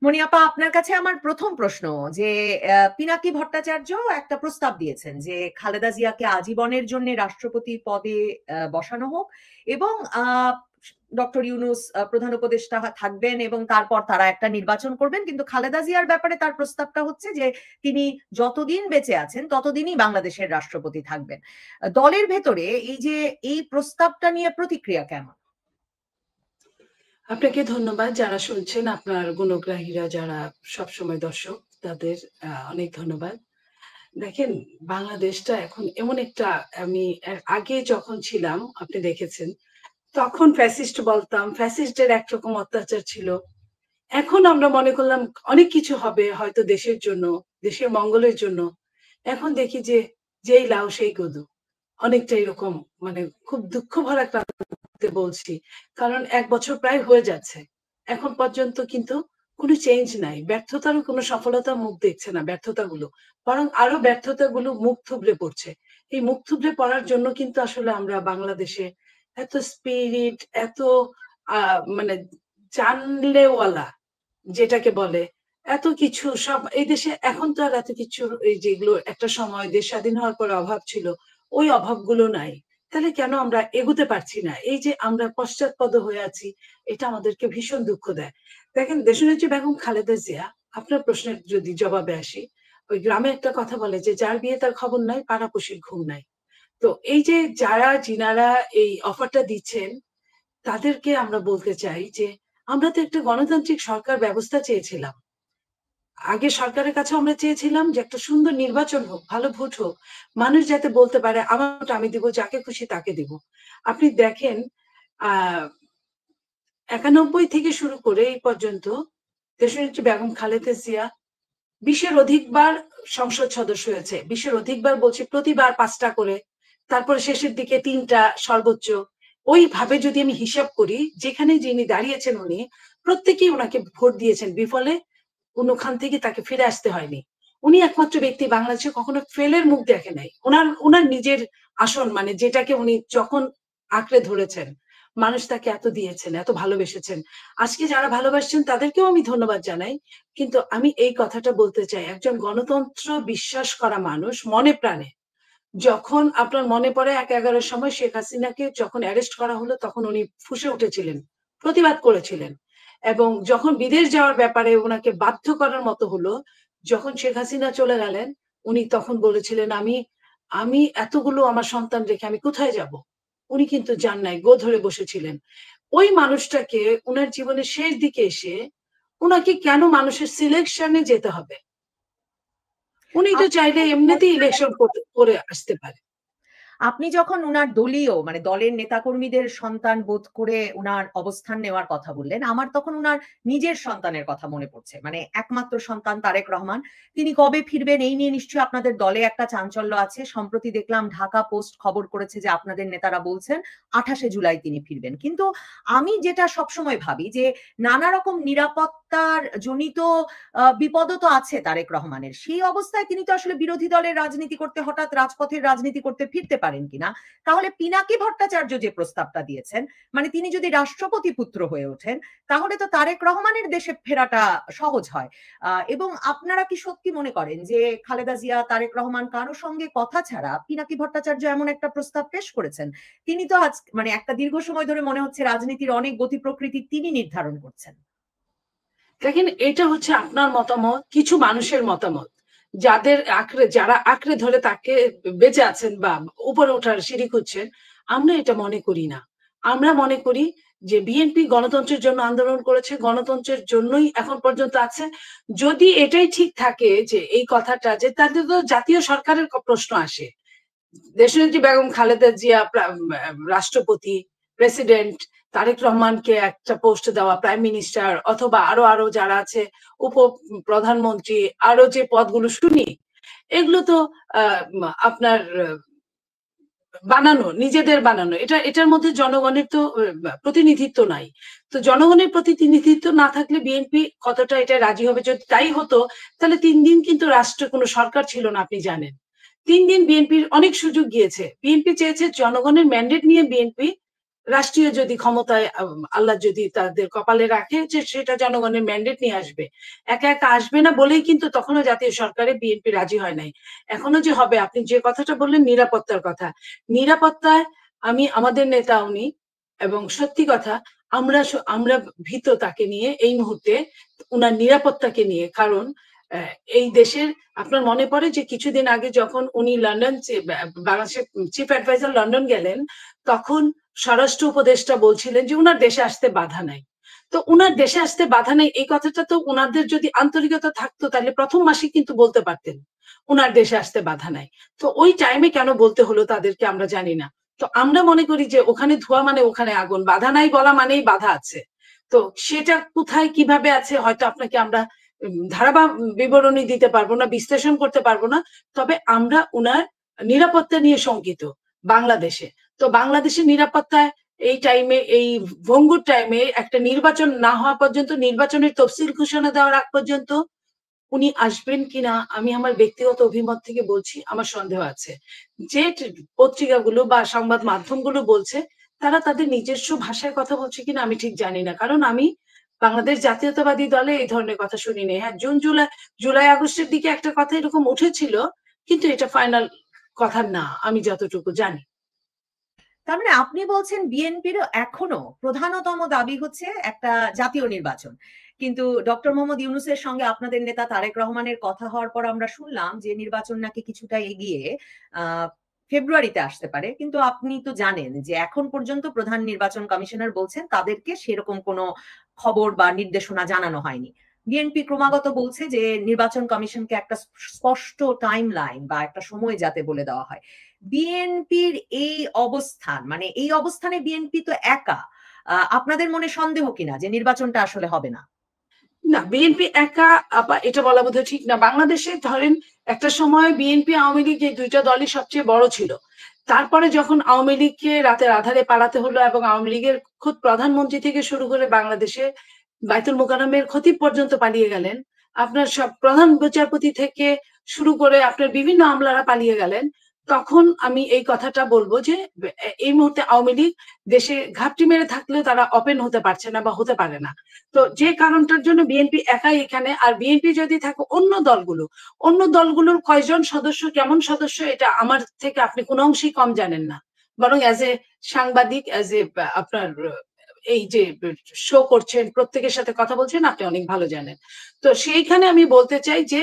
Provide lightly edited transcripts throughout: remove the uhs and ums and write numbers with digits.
মনি আপা, আপনার কাছে আমার প্রথম প্রশ্ন যে পিনাকি ভট্টাচার্য একটা প্রস্তাব দিয়েছেন যে খালেদা জিয়াকে আজীবনের জন্য রাষ্ট্রপতি পদে বসানো হোক এবং ডক্টর ইউনূস প্রধান উপদেষ্টা থাকবেন এবং তারপর তারা একটা নির্বাচন করবেন, কিন্তু খালেদা জিয়ার ব্যাপারে তার প্রস্তাবটা হচ্ছে যে তিনি যতদিন বেঁচে আছেন ততদিনই বাংলাদেশের রাষ্ট্রপতি থাকবেন। দলের ভেতরে এই যে এই প্রস্তাবটা নিয়ে প্রতিক্রিয়া কেমন? আপনাকে ধন্যবাদ। যারা শুনছেন, আপনার গুণগ্রাহীরা যারা সবসময় দর্শক, তাদের অনেক ধন্যবাদ। দেখেন, বাংলাদেশটা এখন এমন একটা, আমি আগে যখন ছিলাম আপনি দেখেছেন, তখন ফ্যাসিস্ট বলতাম, ফ্যাসিস্টদের একরকম অত্যাচার ছিল। এখন আমরা মনে করলাম অনেক কিছু হবে হয়তো দেশের জন্য, দেশের মঙ্গলের জন্য। এখন দেখি যে যেই লাউ সেই কদু, অনেকটা এরকম। মানে খুব দুঃখ ভরা বলছি, কারণ ১ বছর প্রায় হয়ে যাচ্ছে। এখন পর্যন্ত কিন্তু কোনো চেঞ্জ নাই। ব্যর্থতারও কোনো সফলতা মুখ দেখছে না ব্যর্থতাগুলো। বরং আরো ব্যর্থতাগুলো মুখ থুবড়ে পড়ছে। এই মুখ থুবড়ে পড়ার জন্য কিন্তু আসলে আমরা বাংলাদেশে এত স্পিরিট, এত মানে জানলেওয়ালা যেটাকে বলে, এত কিছু সব এই দেশে এখন তো আর এত কিছু, এই যেগুলো একটা সময় দেশ স্বাধীন হওয়ার পরে অভাব ছিল, ওই অভাবগুলো নাই। তাহলে কেন আমরা এগোতে পারছি না? এই যে আমরা পশ্চাৎপদ হয়ে আছি, এটা আমাদেরকে ভীষণ দুঃখ দেয়। দেখেন, দেশনেত্রী বেগম খালেদা জিয়া, আপনার প্রশ্নের যদি জবাবে আসি, ওই গ্রামে একটা কথা বলে যে যার বিয়ে তার খবর নাই, পাড়াপড়শির ঘুম নাই। তো এই যে যারা যিনারা এই অফারটা দিচ্ছেন, তাদেরকে আমরা বলতে চাই যে আমরা তো একটা গণতান্ত্রিক সরকার ব্যবস্থা চেয়েছিলাম। আগে সরকারের কাছে আমরা চেয়েছিলাম যে একটা সুন্দর নির্বাচন হোক, ভালো ভোট হোক। মানুষ যাতে বলতে পারে আমার ভোট আমি দিব, যাকে খুশি তাকে দিব। আপনি দেখেন, আ ৯১ থেকে শুরু করে এই পর্যন্ত দেশনেত্রী বেগম খালেদা জিয়া ২০ এর অধিকবার সংসদ সদস্য হয়েছে। ২০ এর অধিকবার বলছি, প্রতিবার ৫ টা করে। তারপরে শেষের দিকে ৩ টা সর্বোচ্চ। ওইভাবে যদি আমি হিসাব করি, যেখানে যিনি দাঁড়িয়েছেন উনি, প্রত্যেকেই উনাকে ভোট দিয়েছেন বিফলে। কোনখান থেকে তাকে ফিরে আসতে হয়নি। উনি একমাত্র ব্যক্তি বাংলাদেশে কখনো ফেলের মুখ দেখে নাই। উনার নিজের আসন, মানে যেটাকে উনি যখন আঁকড়ে ধরেছেন, মানুষ তাকে এত দিয়েছেন, এত ভালোবেসেছেন। আজকে যারা ভালোবাসছেন তাদেরকেও আমি ধন্যবাদ জানাই। কিন্তু আমি এই কথাটা বলতে চাই, একজন গণতন্ত্র বিশ্বাস করা মানুষ মনে প্রাণে, যখন আপনার মনে পড়ে ১/১১ র সময় শেখ হাসিনাকে যখন অ্যারেস্ট করা হলো, তখন উনি ফুঁসে উঠেছিলেন, প্রতিবাদ করেছিলেন। এবং যখন বিদেশ যাওয়ার ব্যাপারে উনাকে বাধ্য করার মতো হলো, যখন শেখ হাসিনা চলে গেলেন, উনি তখন বলেছিলেন, আমি আমি এতগুলো আমার সন্তান রেখে আমি কোথায় যাব? উনি কিন্তু যান নাই, গো ধরে বসেছিলেন। ওই মানুষটাকে উনার জীবনের শেষ দিকে এসে উনাকে কেন মানুষের সিলেকশনে যেতে হবে? উনি তো চাইলে এমনিতেই ইলেকশন করে আসতে পারে। আপনি যখন উনার দলীয় মানে দলের নেতাকর্মীদের সন্তান বোধ করে উনার অবস্থান নেওয়ার কথা বললেন, আমার তখন উনার নিজের সন্তানের কথা মনে পড়ছে। মানে একমাত্র সন্তান তারেক রহমান। তিনি কবে ফিরবেন এই নিয়ে নিশ্চয়ই আপনাদের দলে একটা চাঞ্চল্য আছে। সম্প্রতি দেখলাম ঢাকা পোস্ট খবর করেছে যে আপনাদের নেতারা বলছেন ২৮শে জুলাই তিনি ফিরবেন। কিন্তু আমি যেটা সবসময় ভাবি যে নানা রকম নিরাপত্তার জনিত বিপদও তো আছে তারেক রহমানের। সেই অবস্থায় তিনি তো আসলে বিরোধী দলের রাজনীতি করতে হঠাৎ রাজপথের রাজনীতি করতে ফিরতে পারেন কিনা। তাহলে পিনাকি ভট্টাচার্য যে প্রস্তাবটা দিয়েছেন, মানে তিনি যদি রাষ্ট্রপতি পুত্র হয়ে ওঠেন, তাহলে তো তারেক রহমানের দেশে ফেরাটা সহজ হয়। এবং আপনারা কি সত্যি মনে করেন যে খালেদা জিয়া, তারেক রহমান কারো সঙ্গে কথা ছাড়া পিনাকি ভট্টাচার্য এমন একটা প্রস্তাব পেশ করেছেন? তিনি তো আজ মানে একটা দীর্ঘ সময় ধরে মনে হচ্ছে রাজনীতির অনেক গতি প্রকৃতি তিনি নির্ধারণ করছেন। দেখেন, এটা হচ্ছে আপনার মতামত, কিছু মানুষের মতামত। যারা আঁকড়ে ধরে তাকে বেঁচে আছেন বা উপরে ওঠার সিঁড়ি খুঁজছেন, আমরা এটা মনে করি না। আমরা মনে করি যে বিএনপি গণতন্ত্রের জন্য আন্দোলন করেছে, গণতন্ত্রের জন্যই এখন পর্যন্ত আছে। যদি এটাই ঠিক থাকে যে এই কথাটা, যে তাদের তো জাতীয় সরকারের প্রশ্ন আসে। দেশনেত্রী বেগম খালেদা জিয়া রাষ্ট্রপতি, প্রেসিডেন্ট, তারেক রহমানকে একটা পোস্ট দেওয়া, প্রাইম মিনিস্টার, অথবা আরো আরো যারা আছে, উপ প্রধানমন্ত্রী, আরো যে পদগুলো শুনি, এগুলো তো আপনার বানানো, নিজেদের বানানো। এটার মধ্যে জনগণের তো প্রতিনিধিত্ব নাই। তো জনগণের প্রতিনিধিত্ব না থাকলে বিএনপি কতটা এটা রাজি হবে? যদি তাই হতো, তাহলে ৩ দিন কিন্তু রাষ্ট্রে কোনো সরকার ছিল না, আপনি জানেন। ৩ দিন বিএনপির অনেক সুযোগ গিয়েছে। বিএনপি চেয়েছে জনগণের ম্যান্ডেট নিয়ে বিএনপি রাষ্ট্রীয় যদি ক্ষমতায় আল্লাহ যদি তাদের কপালে রাখে যে সেটা জনগণের ম্যান্ডেট নিয়ে আসবে, একা একা আসবে না বলেই কিন্তু তখনও জাতীয় সরকারে বিএনপি রাজি হয় নাই। এখনো যে হবে, আপনি যে কথাটা বললেন নিরাপত্তার কথা, নিরাপত্তায় আমি আমাদের নেতা উনি, এবং সত্যি কথা আমরা আমরা ভীত তাকে নিয়ে এই মুহূর্তে, উনার নিরাপত্তাকে নিয়ে। কারণ এই দেশের, আপনার মনে পড়ে যে কিছুদিন আগে যখন উনি লন্ডন, বাংলাদেশের চিফ অ্যাডভাইজার লন্ডন গেলেন, তখন স্বরাষ্ট্র উপদেষ্টা বলছিলেন যে উনার দেশে আসতে বাধা নাই। তো উনার দেশে আসতে বাধা নেই এই কথাটা তো উনাদের যদি আন্তরিকতা থাকতো তাহলে প্রথম মাসে কিন্তু বলতে পারতেন উনার দেশে আসতে বাধা নাই। তো ওই টাইমে কেন বলতে হলো তাদেরকে আমরা জানি না। তো আমরা মনে করি যে ওখানে ধোঁয়া মানে ওখানে আগুন, বাধা নাই বলা মানেই বাধা আছে। তো সেটা কোথায় কিভাবে আছে হয়তো আপনাকে আমরা ধারাবা বিবরণী দিতে পারবো না, বিশ্লেষণ করতে পারবো না। তবে আমরা উনার নিরাপত্তা নিয়ে শঙ্কিত বাংলাদেশে। তো বাংলাদেশের নিরাপত্তায় এই টাইমে, এই ভঙ্গুর টাইমে, একটা নির্বাচন না হওয়া পর্যন্ত, নির্বাচনের তফসিল ঘোষণা দেওয়ার আগ পর্যন্ত উনি আসবেন কিনা আমি আমার ব্যক্তিগত অভিমত থেকে বলছি আমার সন্দেহ আছে। যে পত্রিকাগুলো বা সংবাদ মাধ্যমগুলো বলছে তারা তাদের নিজস্ব ভাষায় কথা বলছে কিনা আমি ঠিক জানি না, কারণ আমি বাংলাদেশ জাতীয়তাবাদী দলে এই ধরনের কথা শুনিনি। হ্যাঁ, জুন জুলাই, জুলাই আগস্টের দিকে একটা কথা এরকম উঠেছিল, কিন্তু এটা ফাইনাল কথা না আমি যতটুকু জানি। তার মানে আপনি বলছেন বিএনপির এখনো প্রধানতম দাবি হচ্ছে একটা জাতীয় নির্বাচন, কিন্তু ডক্টর মোহাম্মদ ইউনূসের সঙ্গে আপনাদের নেতা তারেক রহমানের কথা হওয়ার পর আমরা শুনলাম যে নির্বাচন নাকি কিছুটা এগিয়ে ফেব্রুয়ারিতে আসতে পারে। কিন্তু আপনি তো জানেন যে এখন পর্যন্ত প্রধান নির্বাচন কমিশনার বলছেন তাদেরকে সেরকম কোনো খবর বা নির্দেশনা জানানো হয়নি। বিএনপি ক্রমাগত বলছে যে নির্বাচন কমিশনকে একটা স্পষ্ট টাইম লাইন বা একটা সময় যাতে বলে দেওয়া হয়। বিএনপির এই অবস্থান, মানে এই অবস্থানে বিএনপি তো একা, আপনাদের মনে সন্দেহ কিনা যে নির্বাচনটা আসলে হবে না? না, বিএনপি একা এটা বলা বোধহয় ঠিক না। বাংলাদেশে ধরেন একটা সময় বিএনপি আওয়ামী লীগ এই দুইটা দলই সবচেয়ে বড় ছিল। তারপরে যখন আওয়ামী লীগকে রাতের আধারে পালাতে হলো এবং আওয়ামী লীগের খোদ প্রধানমন্ত্রী থেকে শুরু করে বাংলাদেশে বাইতুল মোকাররমের খতিব পর্যন্ত পালিয়ে গেলেন, আপনার সব প্রধান বিচারপতি থেকে শুরু করে আপনার বিভিন্ন আমলারা পালিয়ে গেলেন, তখন আমি এই কথাটা বলবো যে এই মুহূর্তে আওয়ামী লীগ দেশে ঘাপটি মেরে থাকলেও তারা ওপেন হতে পারছে না বা হতে পারে না। তো যে কারণটার জন্য বিএনপি একাই এখানে। আর বিএনপি যদি থাকে, অন্য দলগুলোর কয়জন সদস্য, কেমন সদস্য, এটা আমার থেকে আপনি কোনো অংশেই কম জানেন না, বরং অ্যাজ এ সাংবাদিক, অ্যাজ এ আপনার এই যে শো করছেন, প্রত্যেকের সাথে কথা বলছেন, আপনি অনেক ভালো জানেন। তো সেইখানে আমি বলতে চাই যে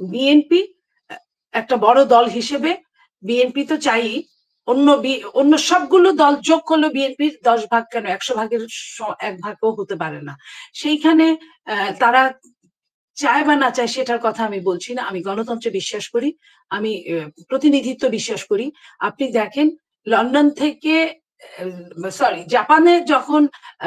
বিএনপি একটা বড় দল হিসেবে বিএনপি তো চাই, অন্য সবগুলো দল যোগ করলে বিএনপির 10 ভাগ কেন 100 ভাগের 1 ভাগও হতে পারে না। সেইখানে তারা চায় বা না চায় সেটার কথা আমি বলছি না। আমি গণতন্ত্রে বিশ্বাস করি, আমি প্রতিনিধিত্ব বিশ্বাস করি। আপনি দেখেন লন্ডন থেকে, সরি, জাপানে যখন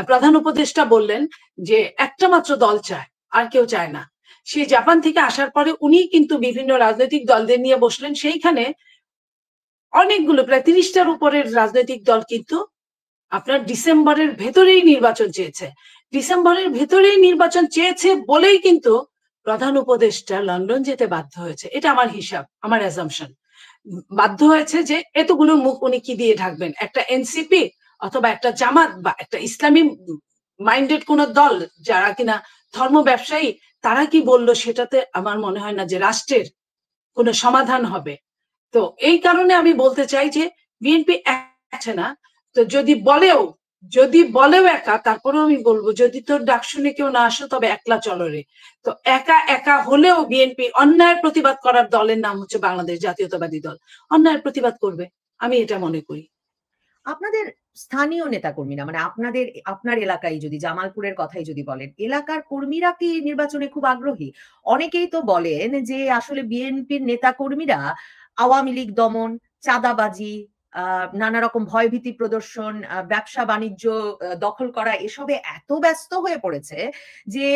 প্রধান উপদেষ্টা বললেন যে একটা মাত্র দল চায়, আর কেউ চায় না, সেই জাপান থেকে আসার পরে উনি কিন্তু বিভিন্ন রাজনৈতিক দলদের নিয়ে বসলেন। সেইখানে অনেকগুলো, প্রায় 30টার উপরের রাজনৈতিক দল কিন্তু আপনার ডিসেম্বরের ভেতরেই নির্বাচন চেয়েছে। ডিসেম্বরের ভেতরেই নির্বাচন চেয়েছে বলেই কিন্তু প্রধান উপদেষ্টা লন্ডন যেতে বাধ্য হয়েছে। এটা আমার হিসাব, আমার অ্যাজাম্পশন। বাধ্য হয়েছে যে এতগুলো মুখ উনি কি দিয়ে ঢাকবেন? একটা এনসিপি অথবা একটা জামাত বা একটা ইসলামী মাইন্ডেড কোন দল যারা কিনা ধর্ম ব্যবসায়ী, তারা কি বললো সেটাতে আমার মনে হয় না যে রাষ্ট্রের কোনো সমাধান হবে। তো এই কারণে আমি বলতে চাই যে বিএনপি আছে না, তো যদি বলেও একা, তারপরেও আমি বলবো যদি তোর ডাক শুনে কেউ না আসো তবে একলা চলো রে। তো একা একা হলেও বিএনপি অন্যায়ের প্রতিবাদ করার দলের নাম হচ্ছে বাংলাদেশ জাতীয়তাবাদী দল, অন্যায়ের প্রতিবাদ করবে, আমি এটা মনে করি। আপনাদের স্থানীয় নেতাকর্মীরা, মানে আপনার এলাকায় যদি জামালপুরের কথাই যদি বলেন, এলাকার কর্মীরা কি নির্বাচনে খুব আগ্রহী? অনেকেই তো বলেন যে আসলে বিএনপির নেতাকর্মীরা আওয়ামী লীগ দমন, চাঁদাবাজি, নানা রকম ভয়ভীতি প্রদর্শন, ব্যবসা বাণিজ্য দখল করা, এসবে এত ব্যস্ত হয়ে পড়েছে যে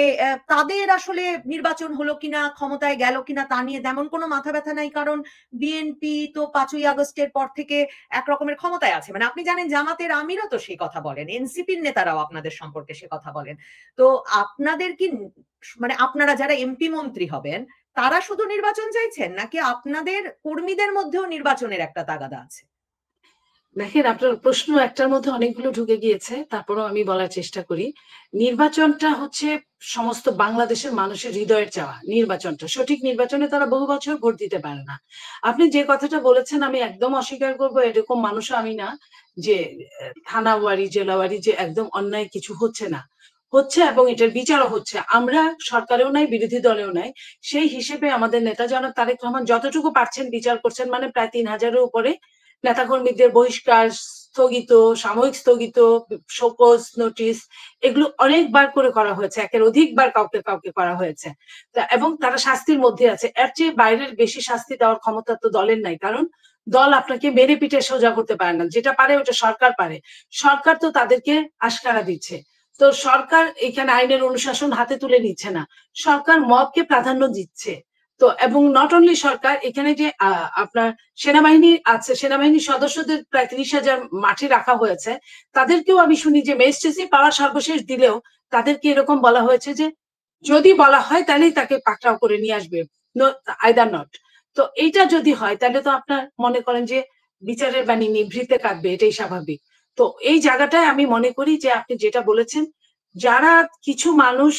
তাদের আসলে নির্বাচন হলো কিনা, ক্ষমতায় গেল কিনা তা নিয়ে তেমন কোনো মাথা ব্যথা নাই। কারণ বিএনপি তো 5ই আগস্টের পর থেকে একরকমের ক্ষমতায় আছে। মানে আপনি জানেন জামাতের আমিরও তো সেই কথা বলেন, এনসিপির নেতারাও আপনাদের সম্পর্কে সে কথা বলেন। তো আপনাদের কি, মানে আপনারা যারা এমপি মন্ত্রী হবেন তারা শুধু নির্বাচন চাইছেন নাকি আপনাদের কর্মীদের মধ্যেও নির্বাচনের একটা তাগাদা আছে? দেখেন, আপনার প্রশ্ন একটার মধ্যে অনেকগুলো ঢুকে গিয়েছে। তারপরেও আমি বলার চেষ্টা করি। নির্বাচনটা হচ্ছে সমস্ত বাংলাদেশের মানুষের হৃদয়ের চাওয়া। নির্বাচনটা। সঠিক নির্বাচনে তারা বহু বছর ভোট দিতে পারে না। আপনি যে কথাটা বলেছেন আমি একদম অস্বীকার করব, এরকম মানুষও আমি না যে থানাওয়ারি, জেলাওয়ারি যে একদম অন্যায় কিছু হচ্ছে না। হচ্ছে এবং এটার বিচারও হচ্ছে। আমরা সরকারেও নাই, বিরোধী দলেও নাই। সেই হিসেবে আমাদের নেতা জনাব তারেক রহমান যতটুকু পারছেন বিচার করছেন, মানে প্রায় ৩,০০০-এর উপরে নেতাকর্মীদের বহিষ্কার, স্থগিত, সাময়িক স্থগিত, শোকজ নোটিশ, এগুলো অনেকবার করে করা হয়েছে। একের অধিকবার কাউকে কাউকে করা হয়েছে। এবং তারা শাস্তির মধ্যে আছে। এর চেয়ে বাইরের বেশি শাস্তি দেওয়ার ক্ষমতা তো দলের নাই। কারণ দল আপনাকে মেরে পিটে সোজা করতে পারে না। যেটা পারে ওটা সরকার পারে। সরকার তো তাদেরকে আশকারা দিচ্ছে। তো সরকার এখানে আইনের অনুশাসন হাতে তুলে নিচ্ছে না। সরকার মবকে প্রাধান্য দিচ্ছে। তো এবং নট অনলি সরকার, এখানে যে আপনার সেনাবাহিনী আছে, সেনাবাহিনীর সদস্যদের প্রায় ৩০,০০০ মাঠে রাখা হয়েছে। তাদেরকেও আমি শুনি যে ম্যাজিস্ট্রেসি পাওয়ার সর্বশেষ দিলেও তাদেরকে এরকম বলা হয়েছে যে যদি বলা হয় তাহলেই তাকে পাকড়াও করে নিয়ে আসবে, আইদার নট। তো এইটা যদি হয় তাহলে তো আপনার মনে করেন যে বিচারের বাণী নিভৃতে কাটবে, এটাই স্বাভাবিক। তো এই জায়গাটায় আমি মনে করি যে আপনি যেটা বলেছেন, যারা কিছু মানুষ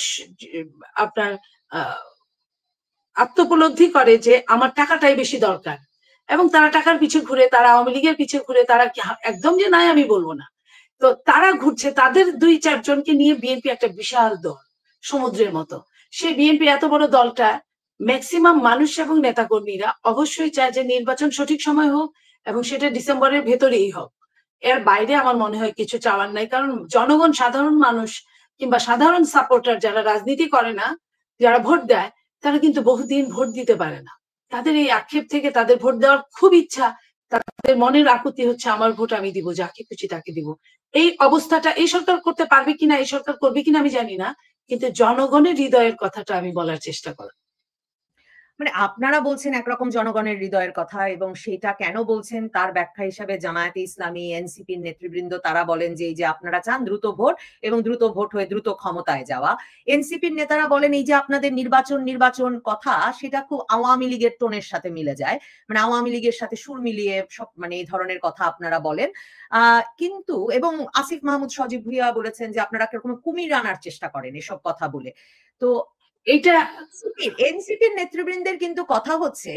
আপনার আহ আত্মোপলব্ধি করে যে আমার টাকাটাই বেশি দরকার এবং তারা টাকার পিছে ঘুরে, তারা আওয়ামী লীগের পিছে ঘুরে, তারা একদম যে নাই আমি বলবো না। তো তারা ঘুরছে, তাদের ২-৪ জনকে নিয়ে বিএনপি একটা বিশাল দল, সমুদ্রের মতো। সেই বিএনপি এত বড় দলটা ম্যাক্সিমাম মানুষ এবং নেতাকর্মীরা অবশ্যই চায় যে নির্বাচন সঠিক সময় হোক এবং সেটা ডিসেম্বরের ভেতরেই হোক। এর বাইরে আমার মনে হয় কিছু চাওয়ার নাই। কারণ জনগণ, সাধারণ মানুষ কিংবা সাধারণ সাপোর্টার যারা রাজনীতি করে না, যারা ভোট দেয়, তারা কিন্তু বহুদিন ভোট দিতে পারে না। তাদের এই আক্ষেপ থেকে তাদের ভোট দেওয়ার খুব ইচ্ছা। তাদের মনের আকুতি হচ্ছে আমার ভোট আমি দিব, যাকে খুশি তাকে দিব। এই অবস্থাটা এই সরকার করতে পারবে কিনা, এই সরকার করবে কিনা আমি জানি না। কিন্তু জনগণের হৃদয়ের কথাটা আমি বলার চেষ্টা করি। মানে আপনারা বলছেন একরকম জনগণের হৃদয়ের কথা এবং সেটা কেন বলছেন তার ব্যাখ্যা হিসাবে জামায়াতে ইসলামী, এনসিপির নেতৃবৃন্দ তারা বলেন যে এই যে আপনারা চান দ্রুত ভোট এবং দ্রুত ভোট হয়ে দ্রুত ক্ষমতায় যাওয়া। এনসিপির নেতারা বলেন এই যে আপনাদের নির্বাচন নির্বাচন কথা সেটা খুব আওয়ামী লীগের টোনের সাথে মিলে যায়। মানে আওয়ামী লীগের সাথে সুর মিলিয়ে সব মানে এই ধরনের কথা আপনারা বলেন। কিন্তু এবং আসিফ মাহমুদ সজীব ভুইয়া বলেছেন যে আপনারা কিরকম কুমির আনার চেষ্টা করেন এসব কথা বলে। তো এইটা এনসিপির নেতৃবৃন্দের কিন্তু কথা হচ্ছে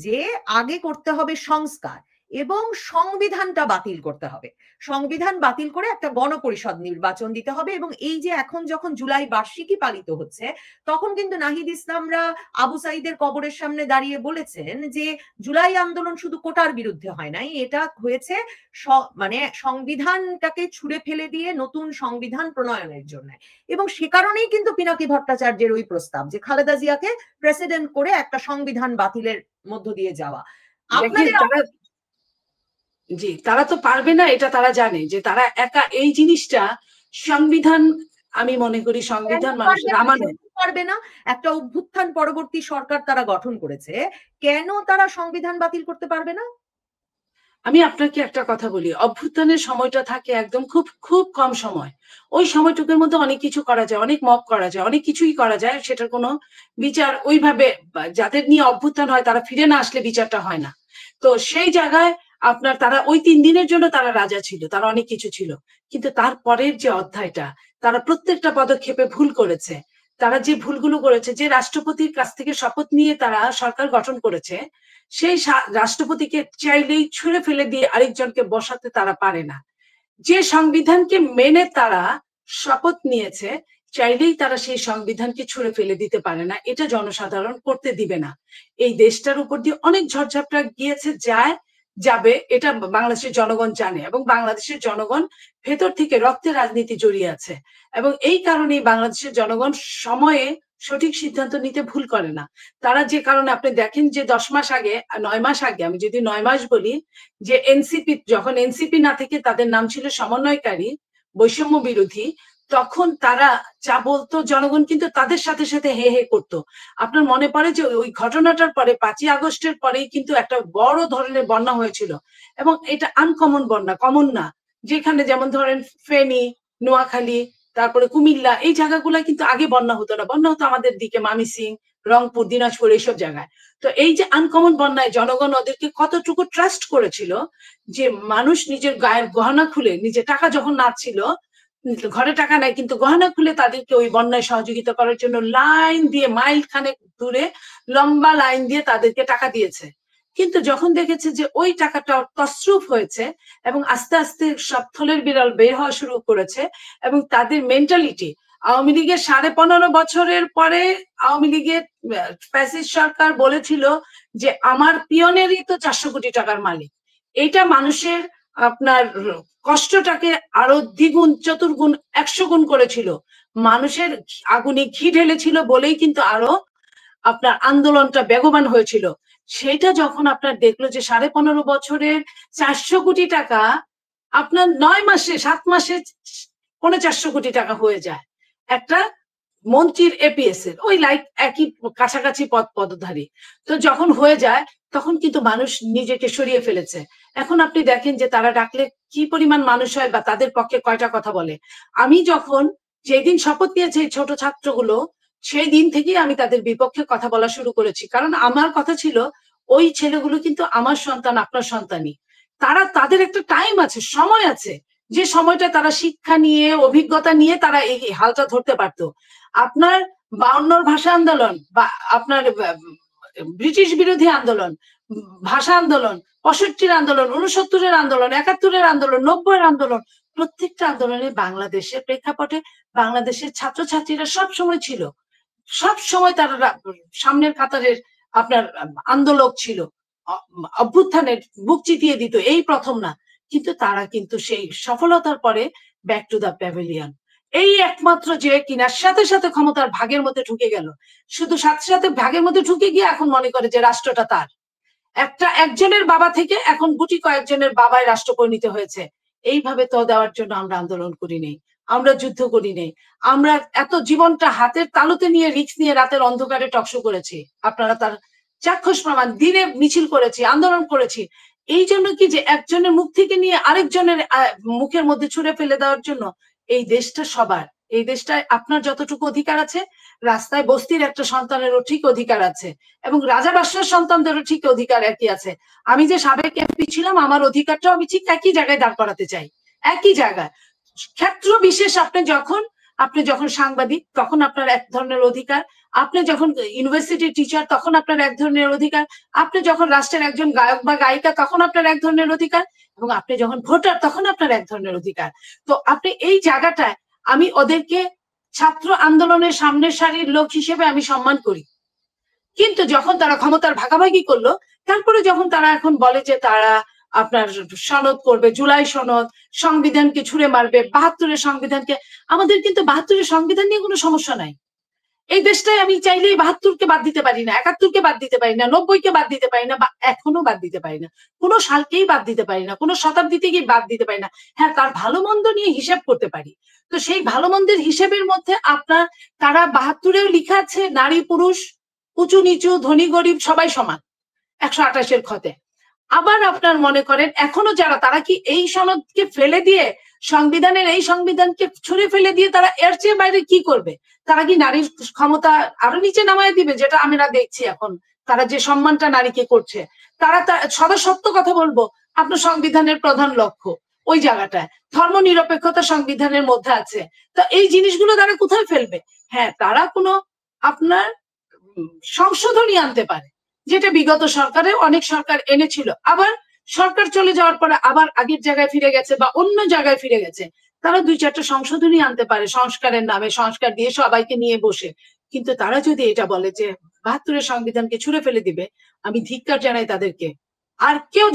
যে আগে করতে হবে সংস্কার এবং সংবিধানটা বাতিল করতে হবে। সংবিধান বাতিল করে একটা গণপরিষদ নির্বাচন দিতে হবে এবং এই যে এখন যখন জুলাই বার্ষিকী পালিত হচ্ছে তখন কিন্তু নাহিদ ইসলামরা আবু সাইদের কবরের সামনে দাঁড়িয়ে বলেছেন যে জুলাই আন্দোলন শুধু কোটার বিরুদ্ধে হয় নাই, এটা হয়েছে মানে সংবিধানটাকে ছুঁড়ে ফেলে দিয়ে নতুন সংবিধান প্রণয়নের জন্য। এবং সে কারণেই কিন্তু পিনাকি ভট্টাচার্যের ওই প্রস্তাব যে খালেদা জিয়াকে প্রেসিডেন্ট করে একটা সংবিধান বাতিলের মধ্য দিয়ে যাওয়া। দেখেন, আপনাদের তারা জি, তারা তো পারবে না, এটা তারা জানে যে তারা একা এই জিনিসটা সংবিধান, আমি মনে করি কেন সংবিধান পারবে মানুষের না, আমানত। কেন পারবে না? একটা অভ্যুত্থান পরবর্তী সরকার তারা গঠন করেছে, কেন তারা সংবিধান বাতিল করতে পারবে না? আমি আপনাকে একটা কথা বলি, অভ্যুত্থানের সময়টা থাকে একদম খুব খুব কম সময়। ওই সময়টুকুর মধ্যে অনেক কিছু করা যায়, অনেক মব করা যায়, অনেক কিছুই করা যায়। সেটার কোনো বিচার ওইভাবে যাদের নিয়ে অভ্যুত্থান হয় তারা ফিরে না আসলে বিচারটা হয় না। তো সেই জায়গায় আপনার তারা ওই ৩ দিনের জন্য তারা রাজা ছিল, তারা অনেক কিছু ছিল। কিন্তু তারপরের যে অধ্যায়টা, তারা প্রত্যেকটা পদক্ষেপে ভুল করেছে। তারা যে ভুলগুলো করেছে, যে রাষ্ট্রপতির কাছ থেকে শপথ নিয়ে তারা সরকার গঠন করেছে, সেই রাষ্ট্রপতিকে চাইলেই ছুঁড়ে ফেলে দিয়ে আরেকজনকে বসাতে তারা পারে না। যে সংবিধানকে মেনে তারা শপথ নিয়েছে, চাইলেই তারা সেই সংবিধানকে ছুঁড়ে ফেলে দিতে পারে না। এটা জনসাধারণ করতে দিবে না। এই দেশটার উপর দিয়ে অনেক ঝড়ঝাপটা গিয়েছে, যায়, যাবে, এটা বাংলাদেশের জনগণ জানে এবং বাংলাদেশের জনগণ ভেতর থেকে রক্তে রাজনীতি জড়িয়ে আছে এবং এই কারণেই বাংলাদেশের জনগণ সময়ে সঠিক সিদ্ধান্ত নিতে ভুল করে না। তারা যে কারণে আপনি দেখেন যে ১০ মাস আগে, ৯ মাস আগে, আমি যদি ৯ মাস বলি, যে এনসিপি যখন এনসিপি না থেকে তাদের নাম ছিল সমন্বয়কারী, বৈষম্য বিরোধী, তখন তারা যা বলতো জনগণ কিন্তু তাদের সাথে সাথে হে হে করতো। আপনার মনে পড়ে যে ওই ঘটনাটার পরে ৫ই আগস্টের পরেই কিন্তু একটা বড় ধরনের বন্যা হয়েছিল এবং এটা আনকমন বন্যা, কমন না। যেখানে যেমন ধরেন ফেনী, নোয়াখালী, তারপরে কুমিল্লা, এই জায়গাগুলো কিন্তু আগে বন্যা হতো না। বন্যা হতো আমাদের দিকে ময়মনসিংহ, রংপুর, দিনাজপুর এইসব জায়গায়। তো এই যে আনকমন বন্যায় জনগণ ওদেরকে কতটুকু ট্রাস্ট করেছিল যে মানুষ নিজের গায়ের গহনা খুলে, নিজের টাকা যখন না ছিল, ঘরে টাকা নাই কিন্তু গহনা খুলে তাদেরকে ওই বন্যায় সহযোগিতা করার জন্য লাইন দিয়ে মাইল খানেক দূরে লম্বা লাইন দিয়ে তাদেরকে টাকা দিয়েছে। কিন্তু যখন দেখেছে যে ওই টাকাটা তছরূপ হয়েছে এবং আস্তে আস্তে সব থলের বিড়াল বের হওয়া শুরু করেছে এবং তাদের মেন্টালিটি, আওয়ামী লীগের 15.5 বছরের পরে আওয়ামী লীগের ফ্যাসিস্ট সরকার বলেছিল যে আমার পিয়নেরই তো 400 কোটি টাকার মালিক। এইটা মানুষের আপনার কষ্টটাকে আরো দ্বিগুণ, চতুর্গুণ, 100 গুণ করেছিল। মানুষের আগুনে ঘি ঢেলেছিল বলেই কিন্তু আরো আপনার আন্দোলনটা বেগবান হয়েছিল। সেটা যখন আপনার দেখলো যে 15.5 বছরের 400 কোটি টাকা আপনার 9 মাসে, 7 মাসে 450 কোটি টাকা হয়ে যায় একটা মন্ত্রীর এপিএস এর, ওই লাইক একই কাছাকাছি পদধারী। তো যখন হয়ে যায় তখন কিন্তু মানুষ নিজেকে সরিয়ে ফেলেছে। এখন আপনি দেখেন যে তারা ডাকলে কি পরিমাণ মানুষ হয় বা তাদের পক্ষে কয়টা কথা বলে। আমি যখন যেদিন শপথ নিয়েছে এই ছোট ছাত্রগুলো, সেই দিন থেকেই আমি তাদের বিপক্ষে কথা বলা শুরু করেছি। কারণ আমার কথা ছিল ওই ছেলেগুলো কিন্তু আমার সন্তান, আপনার সন্তানই। তারা, তাদের একটা টাইম আছে, সময় আছে, যে সময়টা তারা শিক্ষা নিয়ে, অভিজ্ঞতা নিয়ে তারা এই হালটা ধরতে পারতো। আপনার 52 ভাষা আন্দোলন বা আপনার ব্রিটিশ বিরোধী আন্দোলন, ভাষা আন্দোলন, 65 আন্দোলন, 69 আন্দোলন, 71 আন্দোলন, 90 আন্দোলন, প্রত্যেকটা আন্দোলনে বাংলাদেশের প্রেক্ষাপটে বাংলাদেশের ছাত্রছাত্রীরা সব সময় ছিল, সব সময় তারা সামনের কাতারের আপনার আন্দোলক ছিল, অভ্যুত্থানের বুক চিতিয়ে দিত, এই প্রথম না। কিন্তু তারা কিন্তু সেই সফলতার পরে ব্যাক টু দা প্যাভিলিয়ন, এই একমাত্র যে কিনা সাথে সাথে ক্ষমতার ভাগের মধ্যে ঢুকে গেল। শুধু সাথে সাথে ভাগের মধ্যে ঢুকে গিয়ে এখন মনে করে যে রাষ্ট্রটা তার। একজনের বাবা থেকে এখন গুটি কয়েকজনের বাবায় রাষ্ট্র পরিণত হয়েছে। এইভাবে তো দেওয়ার জন্য আমরা আন্দোলন করি নেই, আমরা যুদ্ধ করি নেই, আমরা এত জীবনটা হাতের তালুতে নিয়ে রিস্ক নিয়ে রাতের অন্ধকারে টকশো করেছি, আপনারা তার চাক্ষুষ প্রমাণ, দিনে মিছিল করেছি, আন্দোলন করেছি। এই জন্য কি যে একজনের মুখ থেকে নিয়ে আরেকজনের মুখের মধ্যে ছুঁড়ে ফেলে দেওয়ার জন্য? এই দেশটা সবার, এই দেশটায় আপনার যতটুকু অধিকার আছে, রাস্তায় বস্তির একটা সন্তানেরও ঠিক অধিকার আছে এবং রাজা বাদশার সন্তানদেরও ঠিক অধিকার একই আছে। আমি যে সাবেক এমপি ছিলাম, আমার অধিকারটাও আমি ঠিক একই জায়গায় দাঁড় করাতে চাই, একই জায়গায়। ক্ষেত্র বিশেষ আপনি যখন সাংবাদিক তখন আপনার এক ধরনের অধিকার, আপনি যখন ইউনিভার্সিটির টিচার তখন আপনার এক ধরনের অধিকার, আপনি যখন রাষ্ট্রের একজন গায়ক বা গায়িকা তখন আপনার এক ধরনের অধিকার, এবং আপনি যখন ভোটার তখন আপনার এক ধরনের অধিকার। তো আপনি এই জায়গাটায় আমি ওদেরকে ছাত্র আন্দোলনের সামনের সারির লোক হিসেবে আমি সম্মান করি। কিন্তু যখন তারা ক্ষমতার ভাগাভাগি করলো, তারপরে যখন তারা এখন বলে যে তারা আপনার সনদ করবে, জুলাই সনদ, সংবিধানকে ছুঁড়ে মারবে, 72-এর সংবিধানকে, আমাদের কিন্তু 72-এর সংবিধান নিয়ে কোনো সমস্যা নাই। এই দেশটায় আমি চাইলেই 72-কে বাদ দিতে পারি না, 71-কে বাদ দিতে পারি না, 90-কে বাদ দিতে পারি না, বা এখনো বাদ দিতে পারি না, কোনো সালকেই বাদ দিতে পারি না, কোনো শতাব্দীতে গিয়ে বাদ দিতে পারি না। হ্যাঁ, তার ভালো মন্দ নিয়ে হিসাব করতে পারি। তো সেই ভালো মন্দের হিসেবের মধ্যে আপনার তারা 72-এও লিখা আছে নারী পুরুষ, উঁচু নিচু, ধনী গরিব সবাই সমান 128-এর খতে। আবার আপনার মনে করেন এখনো যারা, তারা কি এই সনদকে ফেলে দিয়ে, সংবিধানের এই সংবিধানকে ছুঁড়ে ফেলে দিয়ে তারা এর চেয়ে বাইরে কি করবে? তারা কি নারীর ক্ষমতা আরো নিচে নামায় দিবে? যেটা আমরা দেখছি এখন তারা যে সম্মানটা নারীকে করছে, তারা সদা সত্য কথা বলবো, আপনার সংবিধানের প্রধান লক্ষ্য ওই জায়গাটায় ধর্ম নিরপেক্ষতা সংবিধানের মধ্যে আছে। তো এই জিনিসগুলো তারা কোথায় ফেলবে? হ্যাঁ, তারা কোনো আপনার সংশোধনী আনতে পারে, যেটা বিগত সরকারে অনেক সরকার এনেছিল, আবার সরকার চলে যাওয়ার পরে আবার আগের জায়গায় ফিরে গেছে বা অন্য জায়গায় ফিরে গেছে। তারা 2-4টা সংশোধনী আনতে পারে সংস্কারের নামে, সংস্কার দিয়ে সবাইকে নিয়ে বসে। কিন্তু তারা যদি এটা বলে যে 72-এর সংবিধানকে ছুঁড়ে ফেলে দিবে, আমি ধিক্কার জানাই তাদেরকে। আর কেউ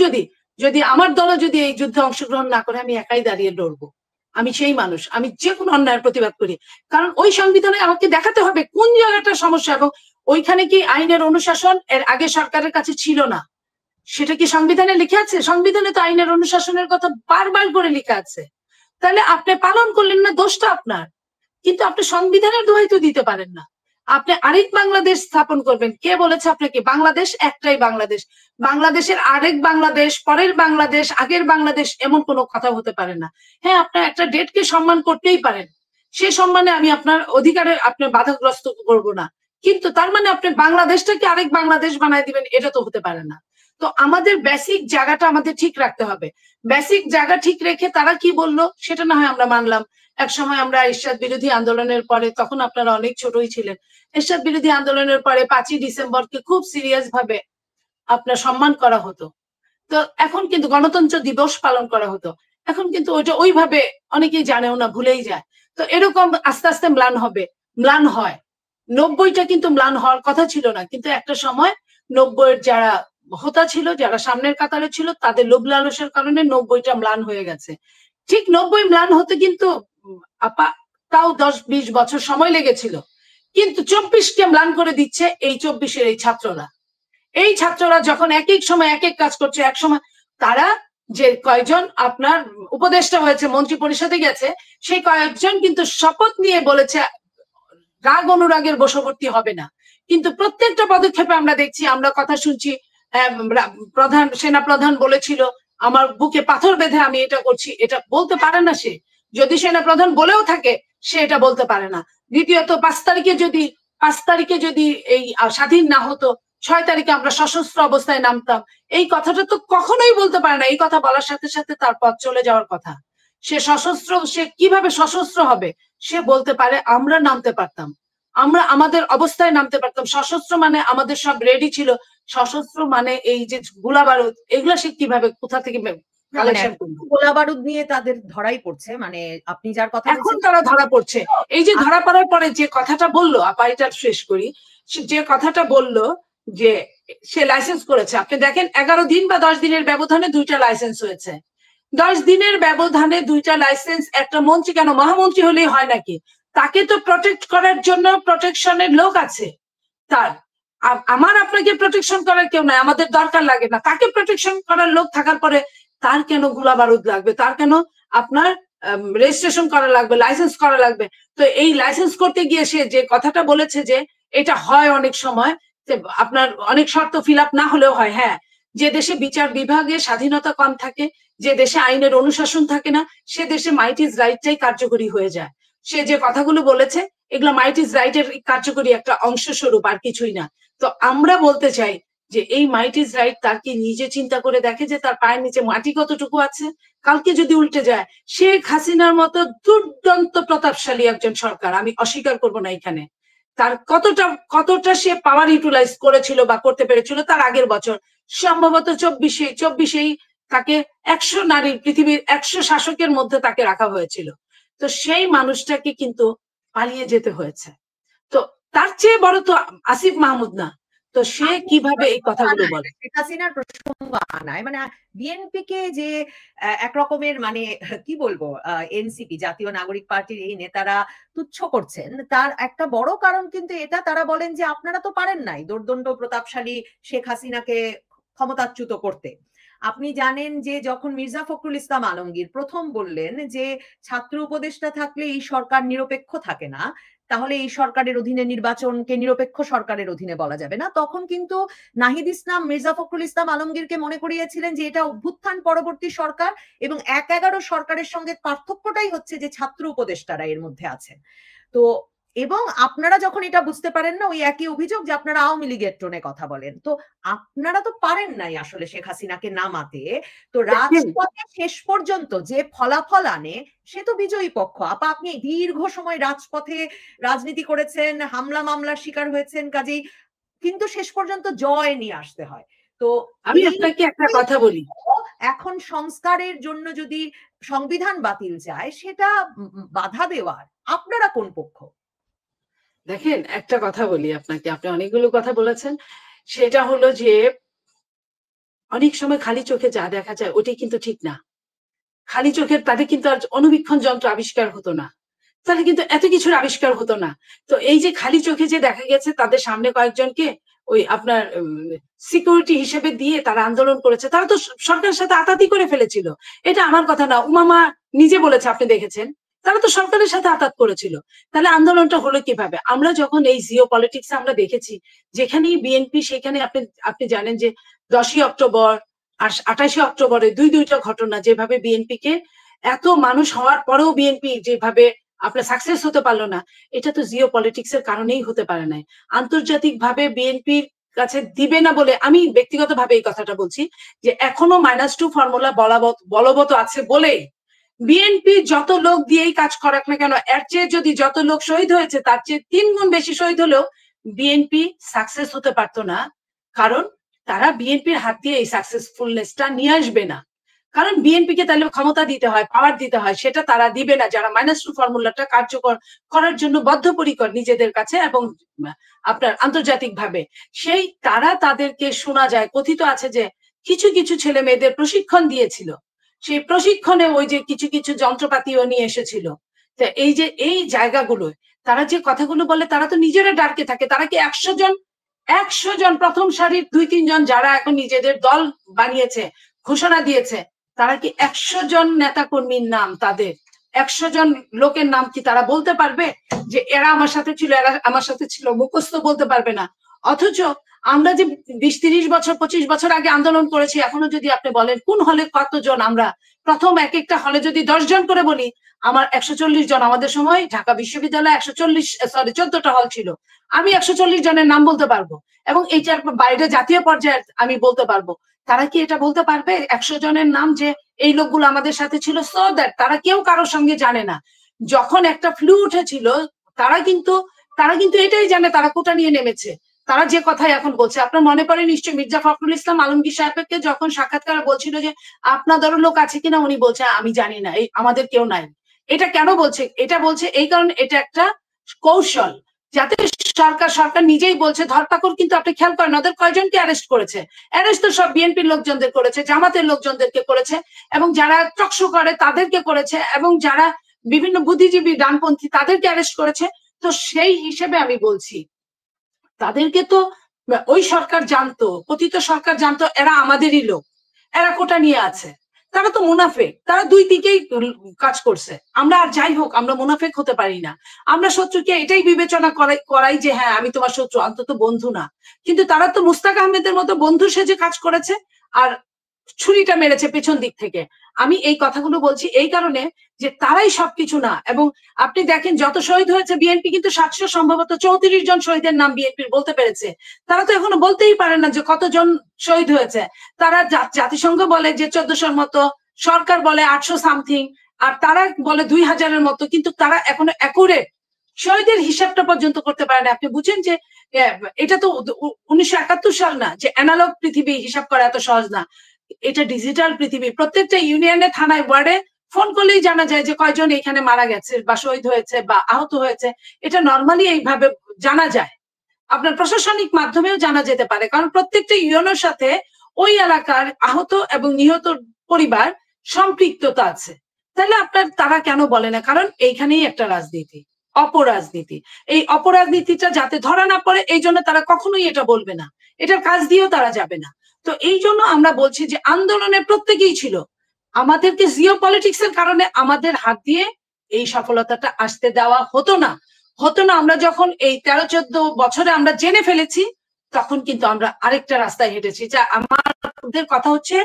যদি আমার দল যদি এই যুদ্ধে অংশগ্রহণ না করে, আমি একাই দাঁড়িয়ে লড়বো। আমি সেই মানুষ, আমি যে কোনো অন্যায়ের প্রতিবাদ করি, কারণ ওই সংবিধানে আমাকে দেখাতে হবে কোন জায়গাটা সমস্যা, এবং ওইখানে কি আইনের অনুশাসন এর আগে সরকারের কাছে ছিল না, সেটা কি সংবিধানে লিখে আছে? সংবিধানে তো আইনের অনুশাসনের কথা বারবার করে লেখা আছে। তাহলে আপনি পালন করলেন না, দোষটা আপনার। কিন্তু আপনি সংবিধানের দোহাই তো দিতে পারেন না। আপনি আরেক বাংলাদেশ স্থাপন করবেন, কে বলেছে আপনাকে? বাংলাদেশ একটাই বাংলাদেশ, বাংলাদেশের আরেক বাংলাদেশ, পরের বাংলাদেশ, আগের বাংলাদেশ, এমন কোনো কথা হতে পারে না। হ্যাঁ, আপনার একটা ডেটকে সম্মান করতেই পারেন, সে সম্মানে আমি আপনার অধিকারে আপনার বাধাগ্রস্ত করব না, কিন্তু তার মানে আপনি বাংলাদেশটাকে আরেক বাংলাদেশ বানায় দিবেন, এটা তো হতে পারে না। তো আমাদের বেসিক জায়গাটা আমাদের ঠিক রাখতে হবে। বেসিক জায়গা ঠিক রেখে তারা কি বললো সেটা না হয় আমরা মানলাম। এক সময় আমরা এরশাদ বিরোধী আন্দোলনের পরে, তখন আপনারা অনেক ছোটই ছিলেন, এরশাদ বিরোধী আন্দোলনের পরে 5ই ডিসেম্বরকে খুব সিরিয়াস ভাবে আপনার সম্মান করা হতো। তো এখন কিন্তু গণতন্ত্র দিবস পালন করা হতো, এখন কিন্তু ওইটা ওইভাবে অনেকেই জানেও না, ভুলেই যায়। তো এরকম আস্তে আস্তে ম্লান হবে, ম্লান হয়। 90টা কিন্তু ম্লান হওয়ার কথা ছিল না, কিন্তু একটা সময় 90-এর যারা হোতা ছিল, যারা সামনের কাতারে ছিল, তাদের লোভ লালসের কারণে 90টা ম্লান হয়ে গেছে। ঠিক 90 ম্লান হতে কিন্তু আপা তাও 10-20 বছর সময় লেগেছিল, কিন্তু 24কে ম্লান করে দিচ্ছে এই 24-এর এই ছাত্ররা। এই ছাত্ররা যখন এক এক সময় এক এক কাজ করছে, এক সময় তারা যে কয়েকজন আপনার উপদেষ্টা হয়েছে, মন্ত্রী পরিষদে গেছে, সেই কয়েকজন কিন্তু শপথ নিয়ে বলেছে রাগ অনুরাগের বশবর্তী হবে না। কিন্তু প্রত্যেকটা পদক্ষেপে আমরা দেখছি, আমরা কথা শুনছি, প্রধান সেনা প্রধান বলেছিল আমার বুকে পাথর বেঁধে আমি এটা করছি, এটা বলতে পারে না সে। যদি সেনা প্রধান বলেও থাকে সে এটা বলতে পারে না। দ্বিতীয়ত 5 তারিখে যদি এই স্বাধীন না হতো, 6 তারিখে আমরা সশস্ত্র অবস্থায় নামতাম, এই কথাটা তো কখনোই বলতে পারে না। এই কথা বলার সাথে সাথে তার পথ চলে যাওয়ার কথা। সে সশস্ত্র, সে কিভাবে সশস্ত্র হবে? সে বলতে পারে আমরা নামতে পারতাম, আমরা আমাদের অবস্থায় নামতে পারতাম। সশস্ত্র মানে আমাদের সব রেডি ছিল, সশস্ত্র মানে এই যে গোলা বারুদ, এগুলা সে কিভাবে কোথা থেকে কালেকশন করবে? গোলা বারুদ নিয়ে তাদের ধরাই পড়ছে, মানে আপনি যার কথা এখন তারা ধরা পড়ছে। এই যে ধরা পড়ার পরে যে কথাটা বললো, আপা এটা শেষ করি, যে কথাটা বললো যে সে লাইসেন্স করেছে, আপনি দেখেন 11 দিন বা 10 দিনের ব্যবধানে 2টা লাইসেন্স হয়েছে। 10 দিনের ব্যবধানে 2টা লাইসেন্স, একটা মন্ত্রী কেন, মহামন্ত্রী হলেই হয় নাকি? তাকে তো প্রোটেক্ট করার জন্য প্রোটেকশনের লোক আছে তার। আমার আপনাকে প্রোটেকশন করার কেউ নাই, আমাদের দরকার লাগে না। তাকে প্রোটেকশন করার লোক থাকার পরে তার কেন গোলা বারুদ লাগবে? তার কেন আপনার রেজিস্ট্রেশন করা লাগবে, লাইসেন্স করা লাগবে? তো এই লাইসেন্স করতে গিয়ে সে যে কথাটা বলেছে যে এটা হয় অনেক সময়, আপনার অনেক শর্ত ফিল আপ না হলেও হয়। হ্যাঁ, যে দেশে বিচার বিভাগে স্বাধীনতা কম থাকে, যে দেশে আইনের অনুশাসন থাকে না, সে দেশে মাইট ইজ রাইটটাই কার্যকরী হয়ে যায়। সে যে কথাগুলো বলেছে এগুলো মাইট ইজ রাইটের কার্যকরী একটা অংশ স্বরূপ, আর কিছুই না। তো আমরা বলতে চাই যে এই মাইট ইজ রাইট তার কি নিজে চিন্তা করে দেখে যে তার পায়ের নিচে মাটি কতটুকু আছে? কালকে যদি উল্টে যায়, শেখ হাসিনার মতো দুর্দান্ত প্রতাপশালী একজন সরকার, আমি অস্বীকার করব না এখানে, তার কতটা সে পাওয়ার ইউটিলাইজ করেছিল বা করতে পেরেছিল তার আগের বছর, সম্ভবত 24-এই তাকে 100 নারীর, পৃথিবীর 100 শাসকের মধ্যে তাকে রাখা হয়েছিল। তো সেই মানুষটাকে কিন্তু পালিয়ে যেতে হয়েছে। তো তার চেয়ে বড় তো আসিফ মাহমুদ না, তো সে কিভাবে এই কথাগুলো বলে? শেখ হাসিনার প্রসঙ্গ আনায়, মানে বিএনপি কে যে এক রকমের, মানে কি বলবো, এনসিপি জাতীয় নাগরিক পার্টির এই নেতারা তুচ্ছ করছেন, তার একটা বড় কারণ কিন্তু এটা, তারা বলেন যে আপনারা তো পারেন নাই দোর্দণ্ড প্রতাপশালী শেখ হাসিনাকে ক্ষমতাচ্যুত করতে। আপনি জানেন যে যখন মির্জা ফখরুল ইসলাম আলমগীর প্রথম বললেন যে ছাত্র উপদেষ্টা থাকলে এই সরকার নিরপেক্ষ থাকে না, তাহলে এই সরকারের অধীনে নির্বাচনকে নিরপেক্ষ সরকারের অধীনে বলা যাবে না, তখন কিন্তু নাহিদ ইসলাম মির্জা ফখরুল ইসলাম আলমগীরকে মনে করিয়েছিলেন যে এটা অভ্যুত্থান পরবর্তী সরকার, এবং 1-11 সরকারের সঙ্গে পার্থক্যটাই হচ্ছে যে ছাত্র উপদেষ্টারা এর মধ্যে আছেন। তো এবং আপনারা যখন এটা বুঝতে পারেন না, ওই একই অভিযোগ যে আপনারা আওয়ামী লীগের টোনে কথা বলেন। তো আপনারা তো পারেন নাই আসলে শেখ হাসিনাকে নামাতে। তো রাজপথে শেষ পর্যন্ত যে ফলাফল আনে সে তো বিজয়ী পক্ষ। আপা, আপনি দীর্ঘ সময় রাজপথে রাজনীতি করেছেন, হামলা মামলার শিকার হয়েছেন, কাজেই কিন্তু শেষ পর্যন্ত জয় নিয়ে আসতে হয়। তো আমি আপনাকে একটা কথা বলি, এখন সংস্কারের জন্য যদি সংবিধান বাতিল চায় সেটা বাধা দেওয়ার আপনারা কোন পক্ষ? দেখেন একটা কথা বলি আপনাকে, আপনি অনেকগুলো কথা বলেছেন, সেটা হলো যে অনেক সময় খালি চোখে যা দেখা যায় ওটাই কিন্তু ঠিক না। খালি চোখের তাদের কিন্তু আর অনুবীক্ষণ যন্ত্র আবিষ্কার হতো না, তাহলে কিন্তু এত কিছুর আবিষ্কার হতো না। তো এই যে খালি চোখে যে দেখা গেছে তাদের সামনে কয়েকজনকে ওই আপনার সিকিউরিটি হিসেবে দিয়ে তারা আন্দোলন করেছে, তারা তো সরকারের সাথে আতাতি করে ফেলেছিল। এটা আমার কথা না, উমামা নিজে বলেছে, আপনি দেখেছেন, তারা তো সরকারের সাথে আতাত করেছিল। তাহলে আন্দোলনটা হলো কিভাবে? আমরা যখন এই জিও পলিটিক্স আমরা দেখেছি, যেখানেই বিএনপি সেখানে আপনি জানেন যে 10ই অক্টোবর আর 28শে অক্টোবরে দুইটা ঘটনা, যেভাবে বিএনপি কে এত মানুষ হওয়ার পরেও বিএনপি যেভাবে আপনার সাকসেস হতে পারলো না, এটা তো জিও পলিটিক্স এর কারণেই হতে পারে নাই। আন্তর্জাতিকভাবে বিএনপির কাছে দিবে না বলে আমি ব্যক্তিগতভাবে এই কথাটা বলছি যে এখনো -2 ফর্মুলা বলবৎ আছে বলেই বিএনপি যত লোক দিয়েই কাজ করাক না কেন, এর চেয়ে যদি যত লোক শহীদ হয়েছে তার চেয়ে 3 গুণ বেশি শহীদ হলেও বিএনপি সাকসেস হতে পারতো না। কারণ তারা বিএনপির হাত দিয়ে এই সাকসেসফুলনেসটা নিয়ে আসবে না। কারণ বিএনপিকে তাহলে ক্ষমতা দিতে হয়, পাওয়ার দিতে হয়, সেটা তারা দিবে না যারা -2 ফর্মুলাটা কার্যকর করার জন্য বদ্ধপরিকর নিজেদের কাছে এবং আপনার আন্তর্জাতিকভাবে। সেই তারা তাদেরকে শোনা যায় কথিত আছে যে কিছু কিছু ছেলে মেয়েদের প্রশিক্ষণ দিয়েছিল, সেই প্রশিক্ষণে ওই যে কিছু কিছু যন্ত্রপাতিও নিয়ে এসেছিল। তো এই যে এই জায়গাগুলো তারা যে কথাগুলো বলে তারা তো নিজেরা ডার্কে থাকে। তারা কি 100 জন প্রথম সারির 2-3 জন যারা এখন নিজেদের দল বানিয়েছে, ঘোষণা দিয়েছে, তারা কি 100 জন নেতা কর্মীর নাম, তাদের 100 জন লোকের নাম কি তারা বলতে পারবে যে এরা আমার সাথে ছিল, এরা আমার সাথে ছিল? মুখস্থ বলতে পারবে না। অথচ আমরা যে 20-30 বছর 25 বছর আগে আন্দোলন করেছি, এখনো যদি আপনি বলেন কোন হলে কতজন, আমরা প্রথম এক একটা হলে যদি 10 জন করে বলি, আমার 140 জন। আমাদের সময় ঢাকা বিশ্ববিদ্যালয়ে 14টা হল ছিল। আমি 140 জনের নাম বলতে পারবো এবং এইটার বাইরে জাতীয় পর্যায়ে আমি বলতে পারবো। তারা কি এটা বলতে পারবে 100 জনের নাম যে এই লোকগুলো আমাদের সাথে ছিল? সো দ্যাট তারা কেউ কারোর সঙ্গে জানে না। যখন একটা ফ্লু উঠেছিল তারা কিন্তু এটাই জানে তারা কোটা নিয়ে নেমেছে। তারা যে কথাই এখন বলছে, আপনার মনে পড়ে নিশ্চয়ই মির্জা ফখরুল ইসলাম আলমগীর সাহেবকে যখন সাক্ষাৎকারে বলছিল যে আপনাদেরও লোক আছে কিনা, উনি বলছে আমি জানি না, এই আমাদের কেউ নাই। এটা কেন বলছে? এটা বলছে এই কারণে, এটা একটা কৌশল যাতে সরকার নিজেই বলছে ধরপাকড়। কিন্তু আপনি খেয়াল করেন ওদের কয়জনকে অ্যারেস্ট করেছে? অ্যারেস্ট তো সব বিএনপির লোকজনদের করেছে, জামাতের লোকজনদেরকে করেছে এবং যারা টকশো করে তাদেরকে করেছে এবং যারা বিভিন্ন বুদ্ধিজীবী ডানপন্থী তাদেরকে অ্যারেস্ট করেছে। তো সেই হিসেবে আমি বলছি তাদেরকে তো ওই সরকার জানতো, পতিত সরকার জানতো এরা আমাদেরই লোক, এরা কোটা নিয়ে আছে। তারা তো মুনাফেক, তারা দুই দিকেই কাজ করছে। আমরা আর যাই হোক আমরা মুনাফেক হতে পারি না। আমরা শত্রুকে এটাই বিবেচনা করাই যে হ্যাঁ আমি তোমার শত্রু, অন্তত বন্ধু না। কিন্তু তারা তো মুস্তাক আহমেদের মতো বন্ধু সেজে কাজ করেছে আর ছুরিটা মেরেছে পেছন দিক থেকে। আমি এই কথাগুলো বলছি এই কারণে যে তারাই সবকিছু না। এবং আপনি দেখেন যত শহীদ হয়েছে বিএনপি কিন্তু 700 সম্ভবত 34 জন শহীদের নাম বিএনপির বলতে পেরেছে। তারা তো এখনো বলতেই পারে না যে কতজন শহীদ হয়েছে। তারা জাতিসংঘ বলে যে 1400-র মতো, সরকার বলে 800 সামথিং, আর তারা বলে 2000-এর মতো, কিন্তু তারা এখনো অ্যাকুরেট শহীদের হিসাবটা পর্যন্ত করতে পারে না। আপনি বুঝেন যে এটা তো 1971 সাল না যে অ্যানালগ পৃথিবী, হিসাব করা এত সহজ না। এটা ডিজিটাল পৃথিবী। প্রত্যেকটা ইউনিয়নে, থানায়, ওয়ার্ডে ফোন করলেই জানা যায় যে কয়জন এখানে মারা গেছে বা শহীদ হয়েছে বা আহত হয়েছে। এটা নর্মালি এইভাবে জানা যায়। আপনার প্রশাসনিক মাধ্যমেও জানা যেতে পারে, কারণ প্রত্যেকটা ইউনিয়নের সাথে ওই এলাকার আহত এবং নিহত পরিবার সম্পৃক্ততা আছে। তাহলে আপনার তারা কেন বলে না? কারণ এইখানেই একটা রাজনীতি, অপরাজনীতি। এই অপরাজনীতিটা যাতে ধরা না পড়ে এই জন্য তারা কখনোই এটা বলবে না, এটার কাজ দিয়েও তারা যাবে না। তো এই জন্য আমরা বলছি যে আন্দোলনে প্রত্যেকেই ছিল। আমাদেরকে জিও পলিটিক্স এর কারণে আমাদের হাত দিয়ে এই সফলতাটা আসতে দেওয়া হতো না। আমরা যখন এই 13-14 বছরে আমরা জেনে ফেলেছি, তখন কিন্তু আমরা আরেকটা রাস্তায় হেঁটেছি। যা আমাদের কথা হচ্ছে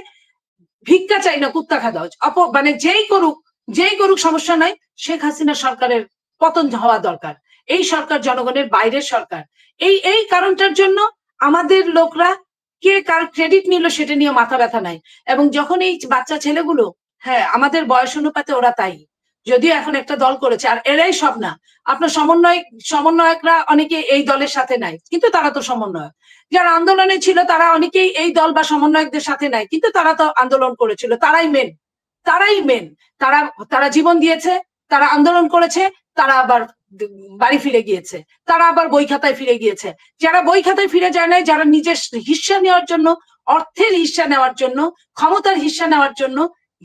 ভিক্ষা চাই না, কুত্তা খাওয়া দাও, মানে যেই করুক সমস্যা নাই, শেখ হাসিনা সরকারের পতন হওয়া দরকার। এই সরকার জনগণের বাইরের সরকার। এই কারণটার জন্য আমাদের লোকরা কে কার ক্রেডিট নিল সেটা নিয়ে মাথা ব্যথা নাই। এবং যখন এই বাচ্চা ছেলেগুলো, হ্যাঁ আমাদের বয়স অনুপাতে ওরা তাই, যদিও এখন একটা দল করেছে, আর এরাই সব না। আপনার সমন্বয়করা অনেকে এই দলের সাথে নাই, কিন্তু তারা তো সমন্বয়ক। যারা আন্দোলনে ছিল তারা অনেকেই এই দল বা সমন্বয়কদের সাথে নাই, কিন্তু তারা তো আন্দোলন করেছিল। তারাই মেন। তারা জীবন দিয়েছে, তারা আন্দোলন করেছে, তারা আবার বাড়ি ফিরে গিয়েছে, তারা আবার বই খাতায় ফিরে গিয়েছে। যারা বই খাতায় ফিরে যায় নাই, যারা নিজের হিস্সা নেওয়ার জন্য, অর্থের হিস্সা নেওয়ার জন্য, ক্ষমতার হিস্সা নেওয়ার জন্য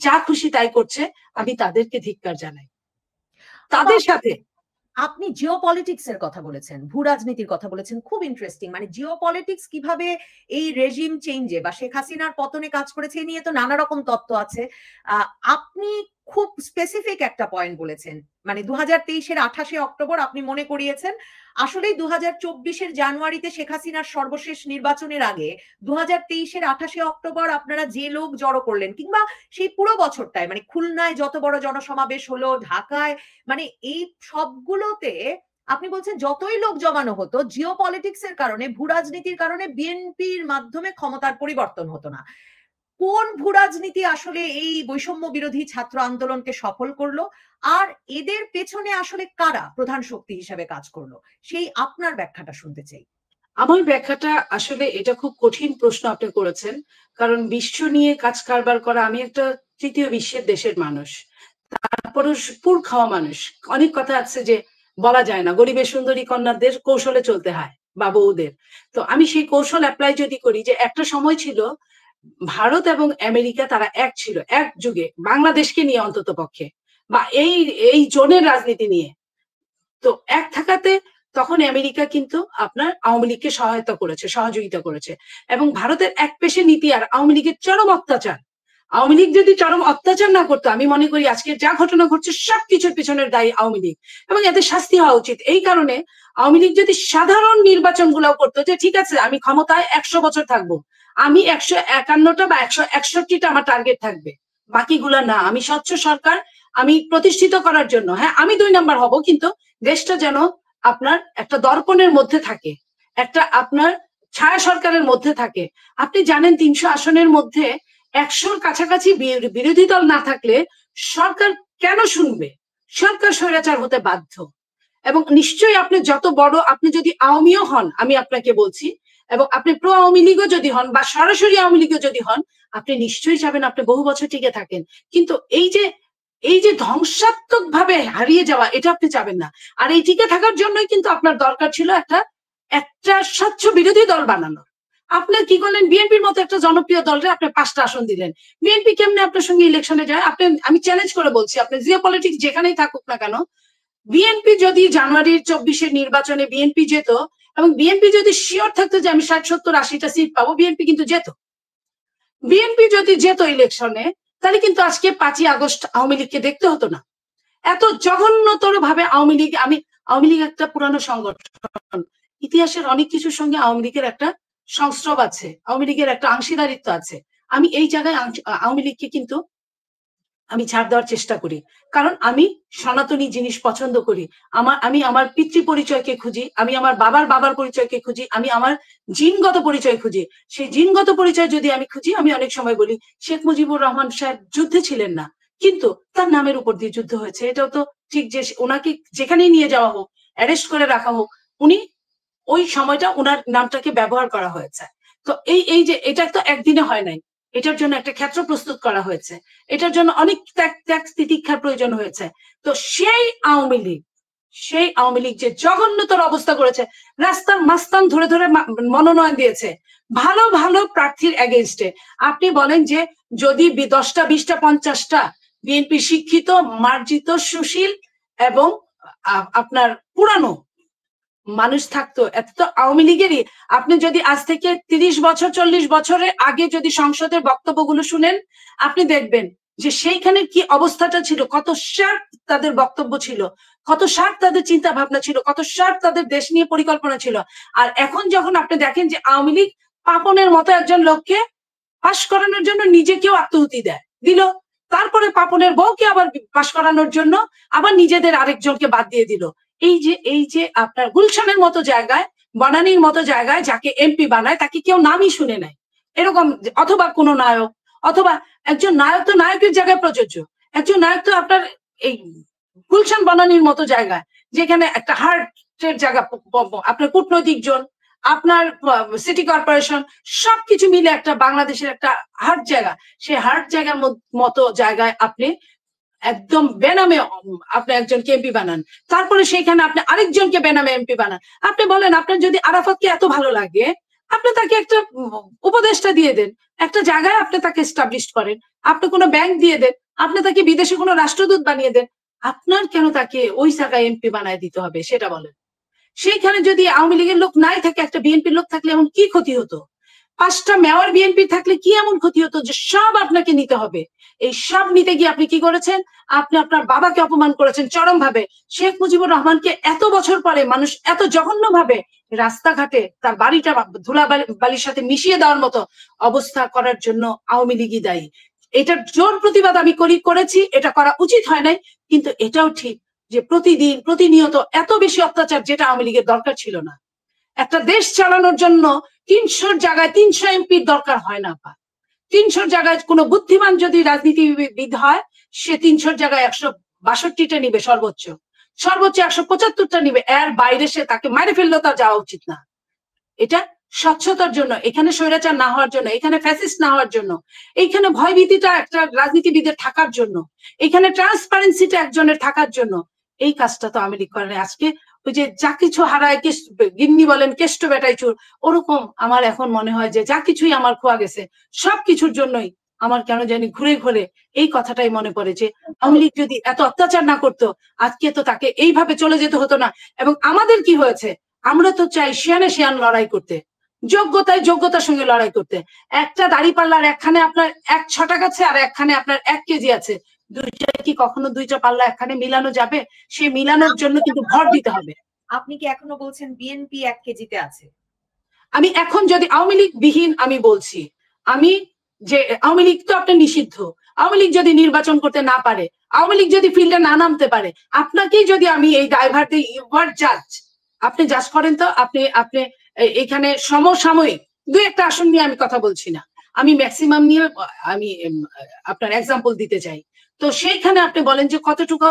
যা খুশি তাই করছে, আমি তাদেরকে ধিক্কার জানাই। তাদের সাথে আপনি জিও পলিটিক্স এর কথা বলেছেন, ভূ রাজনীতির কথা বলেছেন, খুব ইন্টারেস্টিং। মানে জিও পলিটিক্স কিভাবে এই রেজিম চেঞ্জে বা শেখ হাসিনার পতনে কাজ করেছে, এ নিয়ে তো নানা রকম তত্ত্ব আছে। আপনি খুব স্পেসিফিক একটা পয়েন্ট বলেছেন, মানে 2023-এর 28শে অক্টোবর আপনি মনে করিয়েছেন আসলেই 2024-এর জানুয়ারিতে শেখ হাসিনার সর্বশেষ নির্বাচনের আগে 2023-এর 28শে অক্টোবর আপনারা যে লোক জড়ো করলেন, কিংবা সেই পুরো বছরটায়, মানে খুলনায় যত বড় জনসমাবেশ হলো, ঢাকায়, মানে এই সবগুলোতে আপনি বলছেন যতই লোক জমানো হতো, জিও পলিটিক্সের কারণে, ভূ রাজনীতির কারণে বিএনপির মাধ্যমে ক্ষমতার পরিবর্তন হতো না। কোন ভূরাজনীতি আসলে এই বৈষম্য বিরোধী ছাত্র আন্দোলনকে সফল করলো, আর এদের পেছনে আসলে কারা প্রধান শক্তি হিসেবে কাজ করলো, সেই আপনার ব্যাখ্যাটা শুনতে চাই। আমার ব্যাখ্যাটা আসলে এটা খুব কঠিন প্রশ্ন আপনি করেছেন, কারণ বিশ্ব নিয়ে কাজ কারবার করা, আমি একটা তৃতীয় বিশ্বের দেশের মানুষ, তারপরে পুর খাওয়া মানুষ। অনেক কথা আছে যে বলা যায় না, গরিবের সুন্দরী কন্যাদের কৌশলে চলতে হয় বা বউদের। তো আমি সেই কৌশল অ্যাপ্লাই যদি করি, যে একটা সময় ছিল ভারত এবং আমেরিকা তারা এক ছিল এক যুগে, বাংলাদেশকে নিয়ে অন্তত পক্ষে, বা এই এই জোনের রাজনীতি নিয়ে। তো এক থাকাতে তখন আমেরিকা কিন্তু আপনার আওয়ামী লীগকে সহায়তা করেছে, সহযোগিতা করেছে, এবং ভারতের এক পেশে নীতি আর আওয়ামী লীগের চরম অত্যাচার। আওয়ামী লীগ যদি চরম অত্যাচার না করতো, আমি মনে করি আজকে যা ঘটনা ঘটছে সবকিছুর পিছনের দায়ী আওয়ামী লীগ, এবং এদের শাস্তি হওয়া উচিত। এই কারণে আওয়ামী লীগ যদি সাধারণ নির্বাচন গুলাও করতো, যে ঠিক আছে আমি ক্ষমতায় 100 বছর থাকবো, আমি 151টা বা 161টা আমার টার্গেট থাকবে, বাকিগুলা না, আমি স্বচ্ছ সরকার আমি প্রতিষ্ঠিত করার জন্য, হ্যাঁ আমি 2 নাম্বার হব, কিন্তু দেশটা যেন আপনার একটা দর্পণের মধ্যে থাকে, একটা আপনার ছায়া সরকারের মধ্যে থাকে। আপনি জানেন 300 আসনের মধ্যে 100-র কাছাকাছি বিরোধী দল না থাকলে সরকার কেন শুনবে? সরকার স্বৈরাচার হতে বাধ্য। এবং নিশ্চয়ই আপনি যত বড়, আপনি যদি আওয়ামীও হন, আমি আপনাকে বলছি, এবং আপনি প্রো আওয়ামী লীগও যদি হন বা সরাসরি আওয়ামী লীগও যদি হন, আপনি নিশ্চয়ই চাবেন আপনি বহু বছর টিকে থাকেন। কিন্তু এই যে ধ্বংসাত্মক ভাবে হারিয়ে যাওয়া, এটা আপনি চাবেন না। আর এই টিকে থাকার জন্যই কিন্তু আপনার দরকার ছিল একটা একটা স্বচ্ছ বিরোধী দল বানানো। আপনার কি করলেন, বিএনপির মতো একটা জনপ্রিয় দলরে আপনি 5টা আসন দিলেন। বিএনপি কেমনে আপনার সঙ্গে ইলেকশনে যায়? আমি চ্যালেঞ্জ করে বলছি, আপনি জিও পলিটিক্স যেখানেই থাকুক না কেন, বিএনপি যদি জানুয়ারির 24-এর নির্বাচনে বিএনপি যেত, এবং বিএনপি যদি শিওর থাকতো যে আমি 60, 70, 80টা সিট পাবো, বিএনপি কিন্তু যেত। বিএনপি যদি যেত ইলেকশনে, তাহলে কিন্তু আজকে 5ই আগস্ট আওয়ামী লীগকে দেখতে হতো না। এত জঘন্যতর ভাবে আওয়ামী লীগ একটা পুরানো সংগঠন, ইতিহাসের অনেক কিছুর সঙ্গে আওয়ামী লীগের একটা সংস্রব আছে, আওয়ামী লীগের একটা অংশীদারিত্ব আছে। আমি এই জায়গায় আওয়ামী লীগকে কিন্তু আমি ছাড় দেওয়ার চেষ্টা করি, কারণ আমি সনাতনী জিনিস পছন্দ করি। আমি আমার পিতৃ পরিচয়কে খুঁজি, আমি আমার বাবার পরিচয়কে খুঁজি, আমি আমার জিনগত পরিচয় খুঁজি। সেই জিনগত পরিচয় যদি আমি খুঁজি, আমি অনেক সময় বলি শেখ মুজিবুর রহমান সাহেব যুদ্ধে ছিলেন না, কিন্তু তার নামের উপর দিয়ে যুদ্ধ হয়েছে। এটাও তো ঠিক যে ওনাকে যেখানেই নিয়ে যাওয়া হোক, অ্যারেস্ট করে রাখা হোক, উনি ওই সময়টা ওনার নামটাকে ব্যবহার করা হয়েছে। তো এই যে এটা তো একদিনে হয় নাই, এটার জন্য একটা ক্ষেত্র প্রস্তুত করা হয়েছে, এটার জন্য অনেক ত্যাগ তিতিক্ষার প্রয়োজন হয়েছে। তো সেই আওয়ামী লীগ যে জঘন্যতর অবস্থা করেছে, রাস্তার মাস্তান ধরে ধরে মনোনয়ন দিয়েছে ভালো ভালো প্রার্থীর এগেইনস্টে। আপনি বলেন যে যদি 10টা 20টা 50টা বিএনপি শিক্ষিত, মার্জিত, সুশীল এবং আপনার পুরানো মানুষ থাকতো, এত তো আওয়ামী লীগেরই। আপনি যদি আজ থেকে 30 বছর 40 বছরের আগে যদি সংসদের বক্তব্যগুলো শুনেন, আপনি দেখবেন যে সেইখানে কি অবস্থাটা ছিল, কত শার্প তাদের বক্তব্য ছিল, কত শার্প তাদের চিন্তা ভাবনা ছিল, কত শার্প তাদের দেশ নিয়ে পরিকল্পনা ছিল। আর এখন যখন আপনি দেখেন যে আওয়ামী লীগ পাপনের মতো একজন লোককে পাশ করানোর জন্য নিজেকেও আত্মহুতি দিল, তারপরে পাপনের বউকে আবার পাশ করানোর জন্য আবার নিজেদের আরেকজনকে বাদ দিয়ে দিল। এই যে আপনার গুলশানের মতো জায়গায়, বনানীর মতো জায়গায় যাকে এমপি বানায় তাকে কেউ নামই শুনে নাই এরকম, অথবা কোনো নায়ক, অথবা একজন নায়ক তো নায়কের জায়গায় প্রযোজ্য, একজন নায়ক তো আপনার এই গুলশান বনানীর মতো জায়গায়, যেখানে একটা হার্টের জায়গা, আপনার কূটনৈতিক জোন, আপনার সিটি কর্পোরেশন, সবকিছু মিলে একটা বাংলাদেশের একটা হার্ট জায়গা, সেই হার্ট জায়গার মতো জায়গায় আপনি একদম বেনামে আপনি একজনকে এমপি বানান, তারপরে সেইখানে আপনি আরেকজনকে বেনামে এমপি বানান। আপনি বলেন আপনার যদি আরাফাতকে এত ভালো লাগে, আপনি তাকে একটা উপদেষ্টা দিয়ে দেন, একটা জায়গায় আপনি তাকে এস্টাবলিশ করেন, আপনি কোনো ব্যাংক দিয়ে দেন, আপনি তাকে বিদেশে কোনো রাষ্ট্রদূত বানিয়ে দেন। আপনার কেন তাকে ওই জায়গায় এমপি বানায় দিতে হবে সেটা বলেন। সেইখানে যদি আওয়ামী লীগের লোক নাই থাকে, একটা বিএনপির লোক থাকলে এমন কি ক্ষতি হতো? 5টা মেয়র বিএনপি থাকলে কি এমন ক্ষতি হতো যে সব আপনাকে নিতে হবে? এই সব নিতে গিয়ে আপনি কি করেছেন? আপনি আপনার বাবাকে অপমান করেছেন চরম ভাবে। শেখ মুজিবুর রহমানকে এত বছর পরে মানুষ এত জঘন্য ভাবে রাস্তাঘাটে তার বাড়িটা বালির সাথে মিশিয়ে দেওয়ার মতো অবস্থা করার জন্য আওয়ামী লীগই দায়ী। এটার জোর প্রতিবাদ আমি করেছি, এটা করা উচিত হয় নাই, কিন্তু এটাও ঠিক যে প্রতিদিন প্রতিনিয়ত এত বেশি অত্যাচার, যেটা আওয়ামী লীগের দরকার ছিল না। একটা দেশ চালানোর জন্য 300 জায়গায় 300 এমপির দরকার হয় না। 300 জায়গায় কোনো বুদ্ধিমান যদি রাজনীতিবিদ হয়, সে 300 জায়গায় 162টা নিবে, সর্বোচ্চ 175টা নিবে। এর বাইরে সে তাকে মারে ফেললেও তার যাওয়া উচিত না। এটা স্বচ্ছতার জন্য, এখানে স্বৈরাচার না হওয়ার জন্য, এখানে ফ্যাসিস্ট না হওয়ার জন্য, এইখানে ভয়ভীতিটা একটা রাজনীতিবিদের থাকার জন্য, এখানে ট্রান্সপারেন্সিটা একজনের থাকার জন্য। এই কাজটা তো আওয়ামী লীগ করে। আজকে ওই যে যা কিছু হারায় গিন্নি বলেন কেষ্ট বেটাই চুর, ওরকম আমার এখন মনে হয় যে যা কিছুই আমার খোয়া গেছে সবকিছুর জন্যই আমার কেন জানি ঘুরে ঘুরে এই কথাটাই মনে পড়ে যে আওয়ামী লীগ যদি এত অত্যাচার না করতো, আজকে তো তাকে এইভাবে চলে যেতে হতো না। এবং আমাদের কি হয়েছে, আমরা তো চাই শিয়ানে শিয়ান লড়াই করতে, যোগ্যতায় যোগ্যতার সঙ্গে লড়াই করতে। একটা দাঁড়িপাল্লার একখানে আপনার 1 টাকা আছে আর একখানে আপনার 1 কেজি আছে, দুইটা কি কখনো দুইটা পাল্লা একখানে মিলানো যাবে? সে মিলানোর জন্য কিন্তু ভর দিতে হবে। আপনি কি এখনো বলছেন বিএনপি 1 কেজিতে আছে? আমি এখন যদি আওয়ামী লীগ বিহীন, আমি বলছি আমি যে আওয়ামী লীগ তো আপনার নিষিদ্ধ, আওয়ামী লীগ যদি নির্বাচন করতে না পারে, আওয়ামী লীগ যদি ফিল্ডে না নামতে পারে, আপনাকেই যদি আমি এই ড্রাইভার দিই, ইউ আর জাজ, আপনি জাজ করেন তো। আপনি আপনি এখানে সমসাময়িক 2-1টা আসন নিয়ে আমি কথা বলছি না, আমি ম্যাক্সিমাম নিয়ে আমি আপনার এক্সাম্পল দিতে চাই। তো সেইখানে আপনি বলেন যে কতটুকু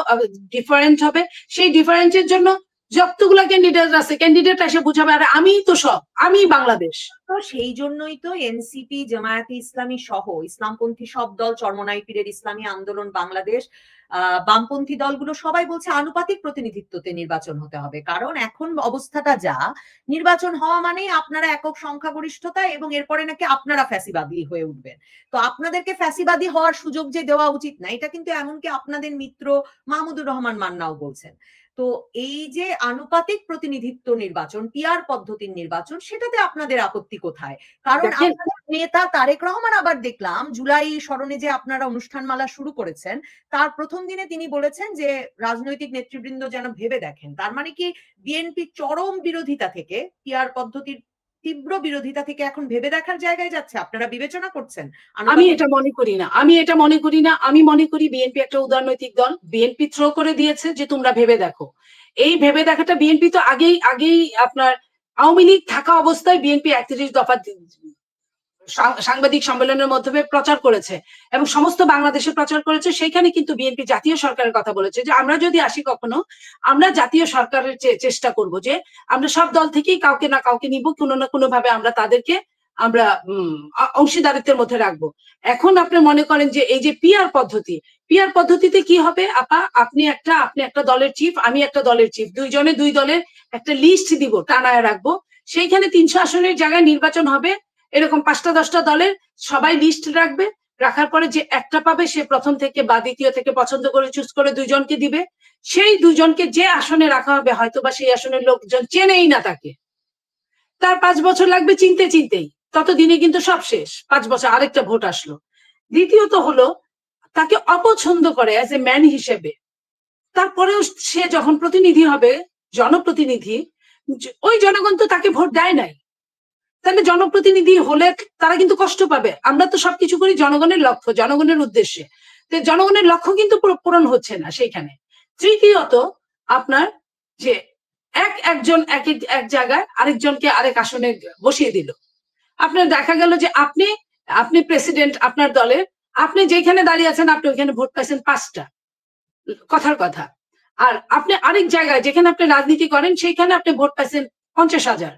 ডিফারেন্ট হবে। সেই ডিফারেন্সের জন্য যতগুলা ক্যান্ডিডেট আছে, ক্যান্ডিডেট এসে বুঝাবে আরে আমি তো সব, আমি বাংলাদেশ। তো সেই জন্যই তো এনসিপি, জামায়াতে ইসলামী সহ ইসলামপন্থী সব দল, চরমনাই পীরের ইসলামী আন্দোলন বাংলাদেশ, বামপন্থী দলগুলো সবাই বলছে আনুপাতিক প্রতিনিধিত্বতে নির্বাচন হতে হবে। কারণ এখন অবস্থাটা যা, নির্বাচন হওয়া মানেই আপনারা একক সংখ্যাগরিষ্ঠতা এবং এরপরে নাকি আপনারা ফ্যাসিবাদী হয়ে উঠবেন। তো আপনাদেরকে ফ্যাসিবাদী হওয়ার সুযোগ যে দেওয়া উচিত না, এটা কিন্তু এমনকি আপনাদের মিত্র মাহমুদুর রহমান মান্নাও বলছেন। তো এই যে আনুপাতিক প্রতিনিধিত্ব নির্বাচন, পিআর পদ্ধতির নির্বাচন, সেটাতে আপনাদের আপত্তি কোথায়? কারণ আপনাদের নেতা তারেক রহমান আবার দেখলাম জুলাই স্মরণে যে আপনারা অনুষ্ঠানমালা শুরু করেছেন, তার প্রথম দিনে তিনি বলেছেন যে রাজনৈতিক নেতৃবৃন্দ যেন ভেবে দেখেন। তার মানে কি বিএনপি চরম বিরোধিতা থেকে, পিআর পদ্ধতির তীব্র বিরোধিতা থেকে এখন ভেবে দেখার জায়গায় যাচ্ছে? আপনারা বিবেচনা করছেন? আমি এটা মনে করি না, আমি মনে করি বিএনপি একটা উদারনৈতিক দল। বিএনপি থ্রো করে দিয়েছে যে তোমরা ভেবে দেখো। এই ভেবে দেখাটা বিএনপি তো আগেই আপনার আওয়ামী লীগ থাকা অবস্থায় বিএনপি 31 দফা সাংবাদিক সম্মেলনের মাধ্যমে প্রচার করেছে এবং সমস্ত বাংলাদেশে প্রচার করেছে। সেখানে কিন্তু বিএনপি জাতীয় সরকারের কথা বলেছে যে আমরা যদি আসি কখনো, আমরা জাতীয় সরকারের চেষ্টা করব যে আমরা সব দল থেকেই কাউকে না কাউকে নিব, কোনো না কোনো ভাবে আমরা তাদেরকে আমরা অংশীদারিত্বের মধ্যে রাখবো। এখন আপনি মনে করেন যে এই যে পিআর পদ্ধতিতে কি হবে আপা, আপনি একটা দলের চিফ, আমি একটা দলের চিফ, দুইজনে দুই দলের একটা লিস্ট দিব, টানায় রাখবো। সেইখানে 300 আসনের জায়গায় নির্বাচন হবে। এরকম 5টা-10টা দলের সবাই লিস্ট রাখবে, রাখার পরে যে একটা পাবে সে প্রথম থেকে বা দ্বিতীয় থেকে পছন্দ করে চুজ করে 2জনকে দিবে। সেই 2জনকে যে আসনে রাখা হবে, হয়তোবা সেই আসনের লোকজন চেনেই না তাকে, তার 5 বছর লাগবে চিনতেই, ততদিনে কিন্তু সব শেষ। 5 বছর আরেকটা ভোট আসলো। দ্বিতীয়ত হলো তাকে অপছন্দ করে অ্যাজ এ ম্যান হিসেবে, তারপরেও সে যখন প্রতিনিধি হবে, জনপ্রতিনিধি, ওই জনগণ তো তাকে ভোট দেয় নাই। তাহলে জনপ্রতিনিধি হলে তারা কিন্তু কষ্ট পাবে। আমরা তো সবকিছু করি জনগণের লক্ষ্য, জনগণের উদ্দেশ্যে, জনগণের লক্ষ্য কিন্তু পূরণ হচ্ছে না সেইখানে। তৃতীয়ত আপনার যে একজন এক জায়গায় আরেকজনকে আরেক আসনে বসিয়ে দিল। আপনার দেখা গেল যে আপনি প্রেসিডেন্ট আপনার দলের, আপনি যেখানে দাঁড়িয়ে আছেন আপনি ওইখানে ভোট পাইছেন 5টা, কথার কথা। আর আপনি আরেক জায়গায় যেখানে আপনি রাজনীতি করেন সেইখানে আপনি ভোট পাইছেন 50,000।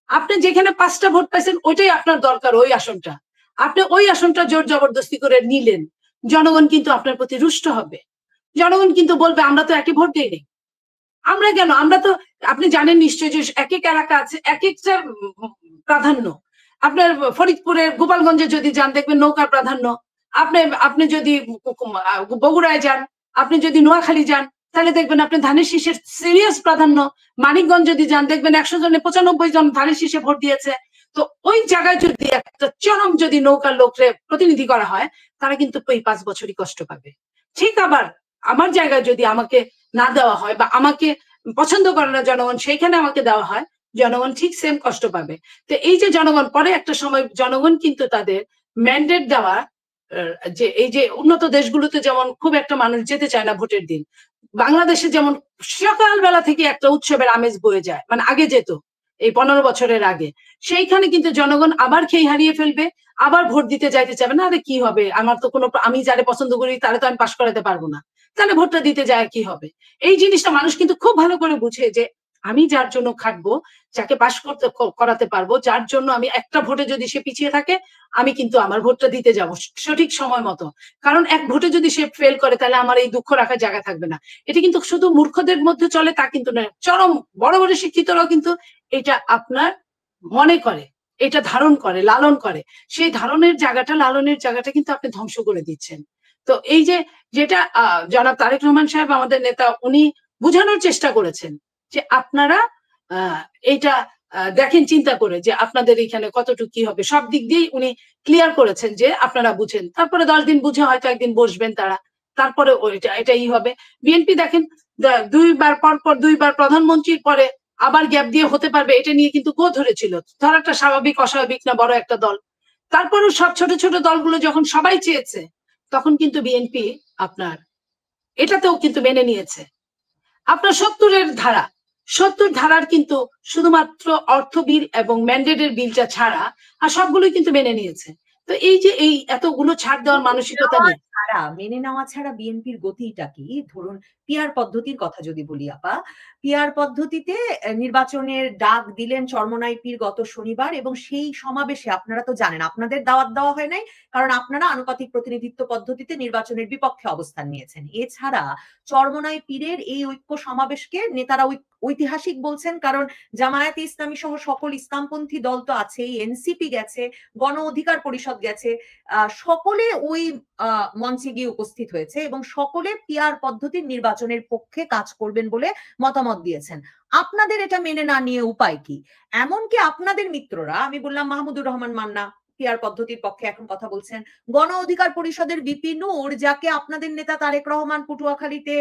আপনি যেখানে 5টা ভোট পাইছেন ওইটাই আপনার দরকার, ওই আসনটা, আপনি ওই আসনটা জোর জবরদস্তি করে নিলেন। জনগণ কিন্তু আপনার প্রতি রুষ্ট হবে। জনগণ কিন্তু বলবে আমরা তো একই ভোট দিইনি, আমরা কেন, আমরা তো, আপনি জানেন নিশ্চয়ই যে এক এলাকা আছে এক একটা প্রাধান্য। আপনার ফরিদপুরের গোপালগঞ্জে যদি যান দেখবেন নৌকার প্রাধান্য। আপনি যদি বগুড়ায় যান, আপনি যদি নোয়াখালী যান, তাহলে দেখবেন আপনি ধানের শীষের সিরিয়াস প্রাধান্য। মানিকগঞ্জ যদি যান দেখবেন 100 জনে 95 জন ধানের শীষে ভোট দিয়েছে। তো ওই জায়গায় যদি একটা চরম যদি নৌকার লোকরে প্রতিনিধি করা হয়, তারা কিন্তু ওই 5 বছরই কষ্ট পাবে। ঠিক আবার আমার জায়গায় যদি আমাকে না দেওয়া হয় বা আমাকে পছন্দ করে না জনগণ, সেইখানে আমাকে দেওয়া হয়, জনগণ ঠিক সেম কষ্ট পাবে। তো এই যে জনগণ পরে একটা সময় জনগণ কিন্তু তাদের ম্যান্ডেট দেওয়া, যে এই যে উন্নত দেশগুলোতে যেমন খুব একটা মানুষ যেতে চায় না ভোটের দিন, বাংলাদেশে যেমন সকালবেলা থেকে একটা উৎসবের আমেজ বয়ে যায়, মানে আগে যেত এই 15 বছরের আগে, সেইখানে কিন্তু জনগণ আবার খেই হারিয়ে ফেলবে, আবার ভোট দিতে যাইতে চাবে না। আরে কি হবে, আমার তো কোনো, আমি যারে পছন্দ করি তারে তো আমি পাশ করাতে পারবো না, তাহলে ভোটটা দিতে যায় কি হবে। এই জিনিসটা মানুষ কিন্তু খুব ভালো করে বুঝে যে আমি যার জন্য খাটবো, যাকে পাশ করতে করাতে পারবো, যার জন্য আমি একটা ভোটে যদি সে পিছিয়ে থাকে, আমি কিন্তু আমার ভোটটা দিতে যাব সঠিক সময় মতো। কারণ এক ভোটে যদি সে ফেল করে, তাহলে আমার এই দুঃখ রাখার জায়গা থাকবে না। এটা কিন্তু শুধু মূর্খদের মধ্যে চলে তা কিন্তু নয়, চরম বড় বড় শিক্ষিতরাও কিন্তু এটা আপনার মনে করে, এটা ধারণ করে, লালন করে। সেই ধারণের জায়গাটা, লালনের জায়গাটা কিন্তু আপনি ধ্বংস করে দিচ্ছেন। তো এই যে যেটা জনাব তারেক রহমান সাহেব আমাদের নেতা, উনি বুঝানোর চেষ্টা করেছেন যে আপনারা এইটা দেখেন চিন্তা করে যে আপনাদের এখানে কতটুকু কি হবে, সব দিক দিয়েই উনি ক্লিয়ার করেছেন যে আপনারা বুঝেন। তারপরে 10 দিন বুঝে হয়তো একদিন বসবেন তারা, তারপরে এটাই হবে। বিএনপি দেখেন 2বার পর 2বার প্রধানমন্ত্রীর পরে আবার গ্যাপ দিয়ে হতে পারবে, এটা নিয়ে কিন্তু গো ধরেছিল, ধরাটা স্বাভাবিক অস্বাভাবিক না, বড় একটা দল। তারপরেও সব ছোট ছোট দলগুলো যখন সবাই চেয়েছে, তখন কিন্তু বিএনপি আপনার এটাতেও কিন্তু মেনে নিয়েছে। আপনার 70 ধারার কিন্তু শুধুমাত্র অর্থ বিল এবং ম্যান্ডেটের বিলটা ছাড়া আর সবগুলোই কিন্তু মেনে নিয়েছে। তো এই যে এই এতগুলো ছাড় দেওয়ার মানসিকতা নিয়ে মেনে নেওয়া ছাড়া বিএনপির গতিটা কি? ধরুন পিআর পদ্ধতির কথা যদি বলি আপা, পিআর পদ্ধতিতে নির্বাচনের ডাক দিলেন চরমোনাই পীর গত শনিবার, এবং সেই সমাবেশে আপনারা তো জানেন আপনাদের দাওয়াত দেওয়া হয় নাই, কারণ আপনারা আনুপাতিক প্রতিনিধিত্ব পদ্ধতিতে নির্বাচনের বিপক্ষে অবস্থান নিয়েছেন। এছাড়া চরমোনাই পীরের এই ঐক্য সমাবেশকে নেতারা ঐতিহাসিক বলছেন, কারণ জামায়াতে ইসলামী সহ সকল ইসলামপন্থী দল তো আছেই, এনসিপি গেছে, গণ অধিকার পরিষদ গেছে, সকলে ওই মঞ্চে গিয়ে উপস্থিত হয়েছে এবং সকলে পিআর পদ্ধতির নির্বাচনের পক্ষে কাজ করবেন বলে মতামত দিয়েছেন। আপনাদের এটা মেনে না নিয়ে উপায় কি? এমনকি আপনাদের মিত্ররা, আমি বললাম মাহমুদুর রহমান মান্না পিআর পদ্ধতির পক্ষে এখন কথা বলছেন, গণ অধিকার পরিষদের বিপি নূর, যাকে আপনাদের নেতা তারেক রহমান পটুয়াখালীতে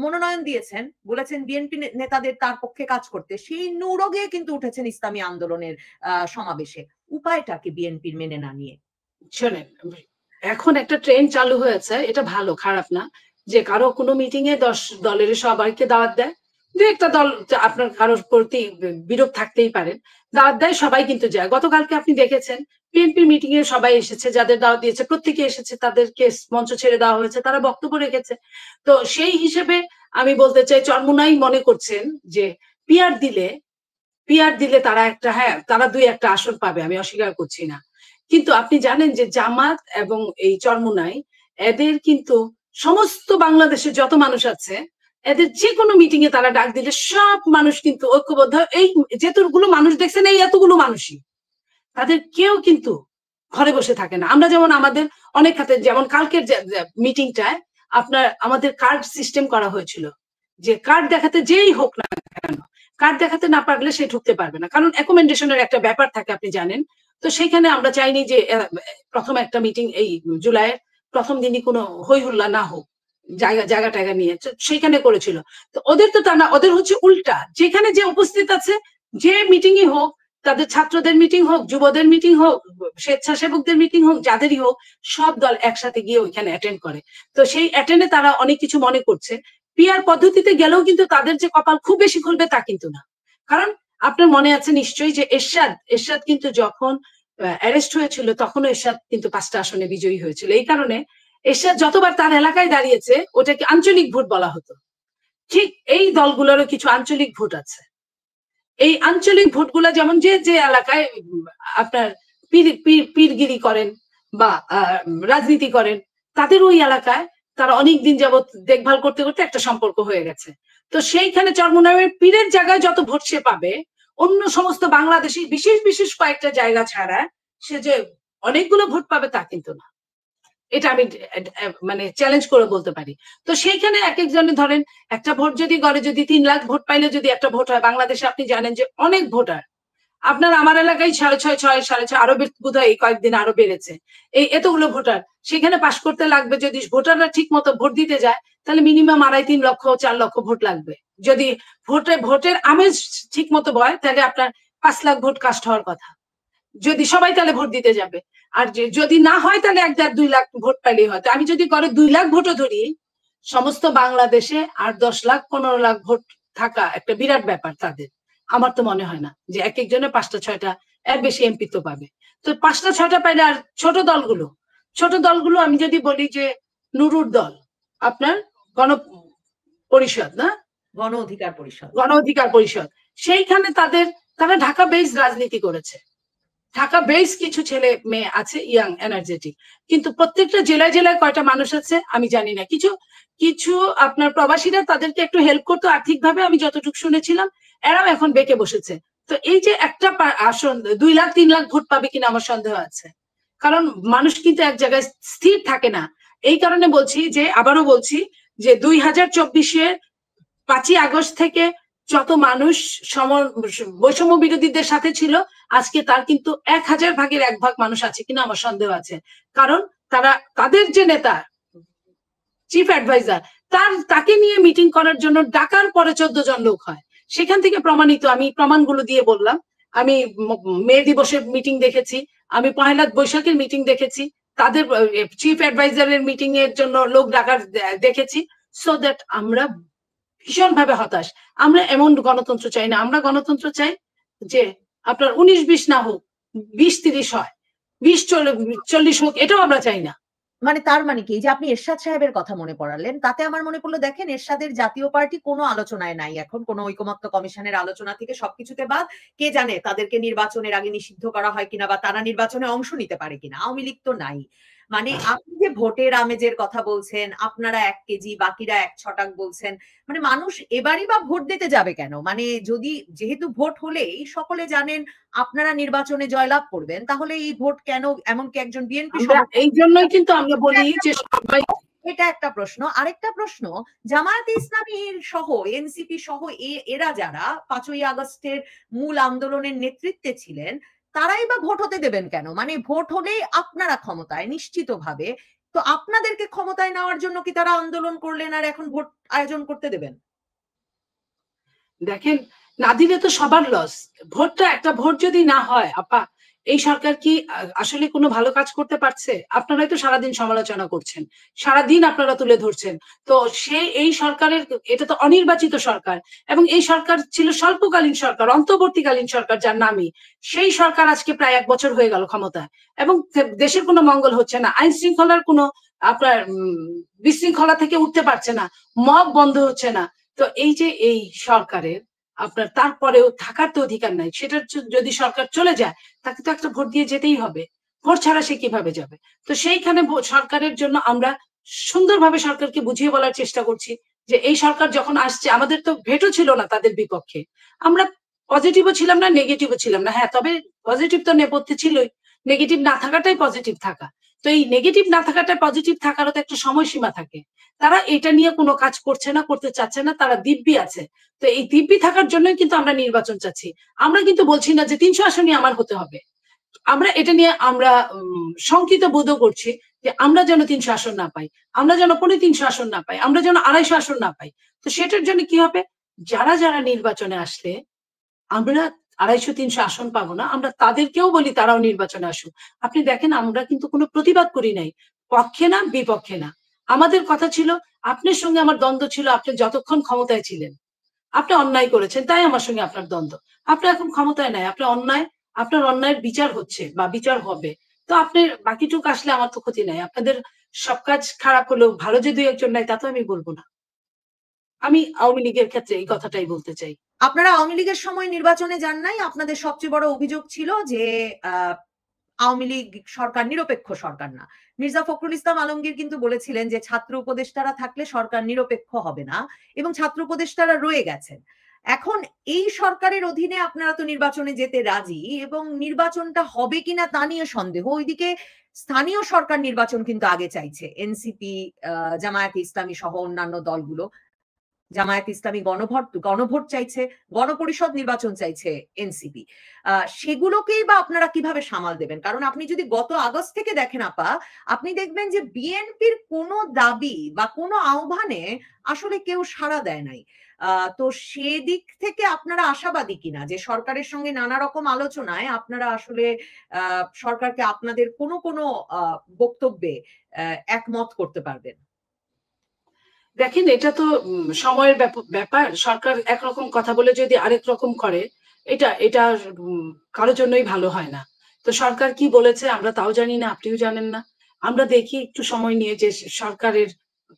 মনোনয়ন দিয়েছেন, বলেছেন বিএনপি নেতাদের তার পক্ষে কাজ করতে, সেই নূরও গিয়ে কিন্তু উঠেছেন ইসলামী আন্দোলনের সমাবেশে। উপায়টা কি বিএনপির মেনে না নিয়ে? শোনেন, এখন একটা ট্রেন্ড চালু হয়েছে, এটা ভালো খারাপ না, যে কারো কোনো মিটিং এ 10 দলের সবাইকে দাওয়াত দেয়, দু একটা দল আপনার কারোর প্রতি বিরোধ থাকতেই পারেন, দাওয়াত দেয়, সবাই কিন্তু যায়। গতকালকে আপনি দেখেছেন বিএনপির মিটিং এ সবাই এসেছে, যাদের দাওয়াত দিয়েছে প্রত্যেকে এসেছে, তাদেরকে মঞ্চ ছেড়ে দেওয়া হয়েছে, তারা বক্তব্য রেখেছে। তো সেই হিসেবে আমি বলতে চাই, চরমোনাই মনে করছেন যে পিআর দিলে তারা একটা, হ্যাঁ তারা 2-1টা আসন পাবে, আমি অস্বীকার করছি না। কিন্তু আপনি জানেন যে জামাত এবং এই চরমোনাই, এদের কিন্তু সমস্ত বাংলাদেশের যত মানুষ আছে, এদের যে কোনো মিটিং এ তারা ডাক দিলে সব মানুষ কিন্তু ঐক্যবদ্ধ। এই যেতগুলো মানুষ দেখছেন, এই এতগুলো মানুষই, তাদের কেউ কিন্তু ঘরে বসে থাকে না। আমরা যেমন আমাদের অনেক খাতে, যেমন কালকের মিটিংটায় আপনার আমাদের কার্ড সিস্টেম করা হয়েছিল, যে কার্ড দেখাতে যেই হোক না কেন, কার্ড দেখাতে না পারলে সে ঢুকতে পারবে না, কারণ অ্যাকোমোডেশনের একটা ব্যাপার থাকে, আপনি জানেন। তো সেইখানে আমরা চাইনি যে প্রথম একটা মিটিং এই জুলাইয়ের প্রথম দিনই কোনো হই হুল্লা না হোক, জায়গা টায়গা নিয়ে সেইখানে করেছিল। তো ওদের তো তা না, ওদের হচ্ছে উল্টা, যেখানে যে উপস্থিত আছে, যে মিটিংই হোক, তাদের ছাত্রদের মিটিং হোক, যুবদের মিটিং হোক, স্বেচ্ছাসেবকদের মিটিং হোক, যাদেরই হোক, সব দল একসাথে গিয়ে ওইখানে অ্যাটেন্ড করে। তো সেই অ্যাটেন্ডে তারা অনেক কিছু মনে করছে। পিআর পদ্ধতিতে গেলেও কিন্তু তাদের যে কপাল খুব বেশি খুলবে তা কিন্তু না। কারণ আপনার মনে আছে নিশ্চয়ই যে এরশাদ কিন্তু যখন অ্যারেস্ট হয়েছিল, তখনও এরশাদ কিন্তু 5টা আসনে বিজয়ী হয়েছিল। এই কারণে এরশাদ যতবার তার এলাকায় দাঁড়িয়েছে, ওটাকে আঞ্চলিক ভোট বলা হতো। ঠিক এই দলগুলোরও কিছু আঞ্চলিক ভোট আছে। এই আঞ্চলিক ভোটগুলা যেমন যে যে এলাকায় আপনার পীরগিরি করেন বা রাজনীতি করেন, তাদের ওই এলাকায় তারা অনেকদিন যাবৎ দেখভাল করতে করতে একটা সম্পর্ক হয়ে গেছে। তো সেইখানে চরমোনাইয়ের পীরের জায়গায় যত ভোট সে পাবে, অন্য সমস্ত বাংলাদেশি বিশেষ বিশেষ কয়েকটা জায়গা ছাড়া সে যে অনেকগুলো ভোট পাবে তা কিন্তু না। এটা আমি মানে চ্যালেঞ্জ করে বলতে পারি। তো সেইখানে এক একজনে ধরেন একটা ভোট যদি গড়ে, যদি 3 লাখ ভোট পাইলে যদি একটা ভোট হয়, বাংলাদেশে আপনি জানেন যে অনেক ভোটার, আপনার আমার এলাকায় 6.5 6.5 আরো বোধহয় এই কয়েকদিন আরো বেড়েছে। এই এতগুলো ভোটার সেখানে পাশ করতে লাগবে, যদি ভোটাররা ঠিক মতো ভোট দিতে যায় তাহলে মিনিমাম 2.5 লক্ষ 4 লক্ষ ভোট লাগবে। যদি ভোটের আমেজ ঠিক মতো বয় তাহলে আপনার 5 লাখ ভোট কাস্ট হওয়ার কথা, যদি সবাই তাহলে ভোট দিতে যাবে। আর যদি না হয় তাহলে 1.5 2 লাখ ভোট পাইলেই হয়। আমি যদি করে 2 লাখ ভোটও ধরি, সমস্ত বাংলাদেশে আর 10 লাখ 15 লাখ ভোট থাকা একটা বিরাট ব্যাপার তাদের। আমার তো মনে হয় না যে এক একজনের 5টা 6টা এর বেশি এমপি তো পাবে। তো 5টা 6টা পাইলে আর ছোট দলগুলো আমি যদি বলি যে নুরুর দল, আপনার গণ পরিষদ না, গণ অধিকার পরিষদ, গণ অধিকার পরিষদ, সেইখানে তারা ঢাকা বেস রাজনীতি করেছে। ঢাকা বেস কিছু ছেলে মেয়ে আছে ইয়াং এনার্জেটিক, কিন্তু প্রত্যেকটা জেলায় জেলায় কয়টা মানুষ আছে আমি জানি না। কিছু কিছু আপনার প্রবাসীরা তাদেরকে একটু হেল্প করতো আর্থিকভাবে, আমি যতটুকু শুনেছিলাম, এরাও এখন বেঁকে বসেছে। তো এই যে একটা আসন 2 লাখ 3 লাখ ভোট পাবে কিনা আমার সন্দেহ আছে, কারণ মানুষ কিন্তু এক জায়গায় স্থির থাকে না। এই কারণে বলছি যে, আবারও বলছি যে 2024-এর 5ই আগস্ট থেকে যত মানুষ বৈষম্য বিরোধীদের সাথে ছিল, আজকে তার কিন্তু 1000 ভাগের 1 ভাগ মানুষ আছে কিনা আমার সন্দেহ আছে। কারণ তাদের যে নেতা চিফ অ্যাডভাইজার, তাকে নিয়ে মিটিং করার জন্য ডাকার পরে 14 জন লোক হয়। সেখান থেকে প্রমাণিত, আমি প্রমাণগুলো দিয়ে বললাম। আমি মে দিবসের মিটিং দেখেছি, আমি পহেলা বৈশাখের মিটিং দেখেছি, তাদের চিফ অ্যাডভাইজারের মিটিং এর জন্য লোক ডাকার দেখেছি। সো দ্যাট আমরা ভীষণভাবে হতাশ। আমরা এমন গণতন্ত্র চাই না। আমরা গণতন্ত্র চাই যে আপনার 19-20 না হোক, 20-30 হয়, 20-40 হোক, এটাও আমরা চাই না। মানে তার মানে কি, যে আপনি এরশাদ সাহেবের কথা মনে পড়ালেন, তাতে আমার মনে পড়লো, দেখেন এরশাদের জাতীয় পার্টি কোনো আলোচনায় নাই এখন, কোনো ঐকমত্য কমিশনের আলোচনা থেকে সবকিছুতে বাদ। কে জানে তাদেরকে নির্বাচনের আগে নিষিদ্ধ করা হয় কিনা, বা তারা নির্বাচনে অংশ নিতে পারে কিনা। আওয়ামী লীগ তো নাই। মানে আপনি যে ভোটের আমেজের কথা বলছেন, আপনারা 1 কেজি বাকিরা 1 ছটাক বলছেন, মানে মানুষ এবারই বা ভোট দিতে যাবে কেন? মানে যদি, যেহেতু ভোট হলেই সকলে জানেন আপনারা নির্বাচনে জয়লাভ করবেন, তাহলে এই ভোট কেন? এমনকি একজন বিএনপি এই জন্যই কিন্তু আমরা বলি যে সবাই, এটা একটা প্রশ্ন। আরেকটা প্রশ্ন, জামায়াতে ইসলামীর সহ এনসিপি সহ এরা যারা 5ই আগস্টের মূল আন্দোলনের নেতৃত্বে ছিলেন, তারাই বা ভোট হতে দেবেন কেন? মানে ভোট হলেই আপনারা ক্ষমতায় নিশ্চিতভাবে, তো আপনাদেরকে ক্ষমতায় নেওয়ার জন্য কি তারা আন্দোলন করলেন আর এখন ভোট আয়োজন করতে দেবেন? দেখেন, না দিলে তো সবার লস। একটা ভোট যদি না হয়, আপা, এই সরকার কি আসলে কোনো ভালো কাজ করতে পারছে? আপনারাই তো সারাদিন সমালোচনা করছেন, সারাদিন আপনারা তুলে ধরছেন। তো এই সরকারের, এটা তো অনির্বাচিত সরকার, এবং এই সরকার ছিল স্বল্পকালীন সরকার, অন্তর্বর্তীকালীন সরকার যার নামই। সেই সরকার আজকে প্রায় 1 বছর হয়ে গেল ক্ষমতায়, এবং দেশের কোনো মঙ্গল হচ্ছে না, আইন শৃঙ্খলার কোনো আপনার বিশৃঙ্খলা থেকে উঠতে পারছে না, মব বন্ধ হচ্ছে না। তো এই যে এই সরকারের আপনার তারপরেও থাকার তো অধিকার নাই, সেটার যদি সরকার চলে যায় তাকে তো একটা ভোট দিয়ে যেতেই হবে। ভোট ছাড়া সে কিভাবে যাবে? তো সেইখানে সরকারের জন্য আমরা সুন্দরভাবে সরকারকে বুঝিয়ে বলার চেষ্টা করছি যে এই সরকার যখন আসছে, আমাদের তো ভেটো ছিল না তাদের বিপক্ষে, আমরা পজিটিভও ছিলাম না, নেগেটিভও ছিলাম না। হ্যাঁ, তবে পজিটিভ তো নেপথ্যে ছিলই, নেগেটিভ না থাকাটাই পজিটিভ থাকা। তো এই নেগেটিভ না থাকাটা পজিটিভ থাকারও তো একটা সময়সীমা থাকে। তারা এটা নিয়ে কোনো কাজ করছে না, করতে চাচ্ছে না, তারা দিব্যি আছে। তো এই দিব্যি থাকার জন্যই কিন্তু আমরা নির্বাচন চাচ্ছি। আমরা কিন্তু বলছি না যে 300 আসনই আমার হতে হবে। আমরা এটা নিয়ে আমরা শঙ্কিত বোধও করছি যে আমরা যেন 300 আসন না পাই, আমরা যেন 350 আসন না পাই, আমরা যেন 250 আসন না পাই। তো সেটার জন্য কি হবে? যারা যারা নির্বাচনে আসলে আমরা 250-300 আসন পাবো না, আমরা তাদেরকেও বলি তারাও নির্বাচনে আসুক। আপনি দেখেন, আমরা কিন্তু কোনো প্রতিবাদ করি নাই, পক্ষে না বিপক্ষে না। আমাদের কথা ছিল, আপনার সঙ্গে আমার দ্বন্দ্ব ছিল আপনি যতক্ষণ ক্ষমতায় ছিলেন। আপনি অন্যায় করেছেন তাই আমার সঙ্গে আপনার দ্বন্দ্ব। আপনি এখন ক্ষমতায় নাই, আপনার অন্যায়ের বিচার হচ্ছে বা বিচার হবে। তো আপনি বাকিটুক আসলে আমার তো ক্ষতি নাই। আপনাদের সব কাজ খারাপ হলেও ভালো যে 2-1 নাই তা তো আমি বলবো না। আমি আওয়ামী লীগের ক্ষেত্রে এই কথাটাই বলতে চাই। আপনারা আওয়ামী লীগের সময় নির্বাচনে যান নাই। আপনাদের সবচেয়ে বড় অভিযোগ ছিল যে আওয়ামী লীগ সরকার নিরপেক্ষ সরকার না। মির্জা ফখরুল ইসলাম আলমগীর কিন্তু বলেছিলেন যে ছাত্র উপদেষ্টারা থাকলে সরকার নিরপেক্ষ হবে না, এবং ছাত্র উপদেষ্টারা রয়ে গেছেন। এখন এই সরকারের অধীনে আপনারা তো নির্বাচনে যেতে রাজি, এবং নির্বাচনটা হবে কিনা তা নিয়ে সন্দেহ। ওইদিকে স্থানীয় সরকার নির্বাচন কিন্তু আগে চাইছে এনসিপি, জামায়াতে ইসলামী সহ অন্যান্য দলগুলো। জামায়াত ইসলামী গণভোট চাইছে, গণপরিষদ নির্বাচন চাইছে এনসিপি। সেগুলোকেই বা আপনারা কিভাবে সামাল দেবেন? কারণ আপনি যদি গত আগস্ট থেকে দেখেন আপা, আপনি দেখবেন যে বিএনপির কোনো দাবি বা কোনো আহ্বানে আসলে কেউ সাড়া দেয় নাই। তো সেদিক থেকে আপনারা আশাবাদী কিনা যে সরকারের সঙ্গে নানা রকম আলোচনায় আপনারা আসলে সরকারকে আপনাদের কোনো বক্তব্যে একমত করতে পারবেন? দেখেন, এটা তো সময়ের ব্যাপার। সরকার একরকম কথা বলে যদি আরেক রকম করে, এটা কারোর জন্যই ভালো হয় না। তো সরকার কি বলেছে আমরা তাও জানি না, আপনিও জানেন না। আমরা দেখি একটু সময় নিয়ে যে সরকারের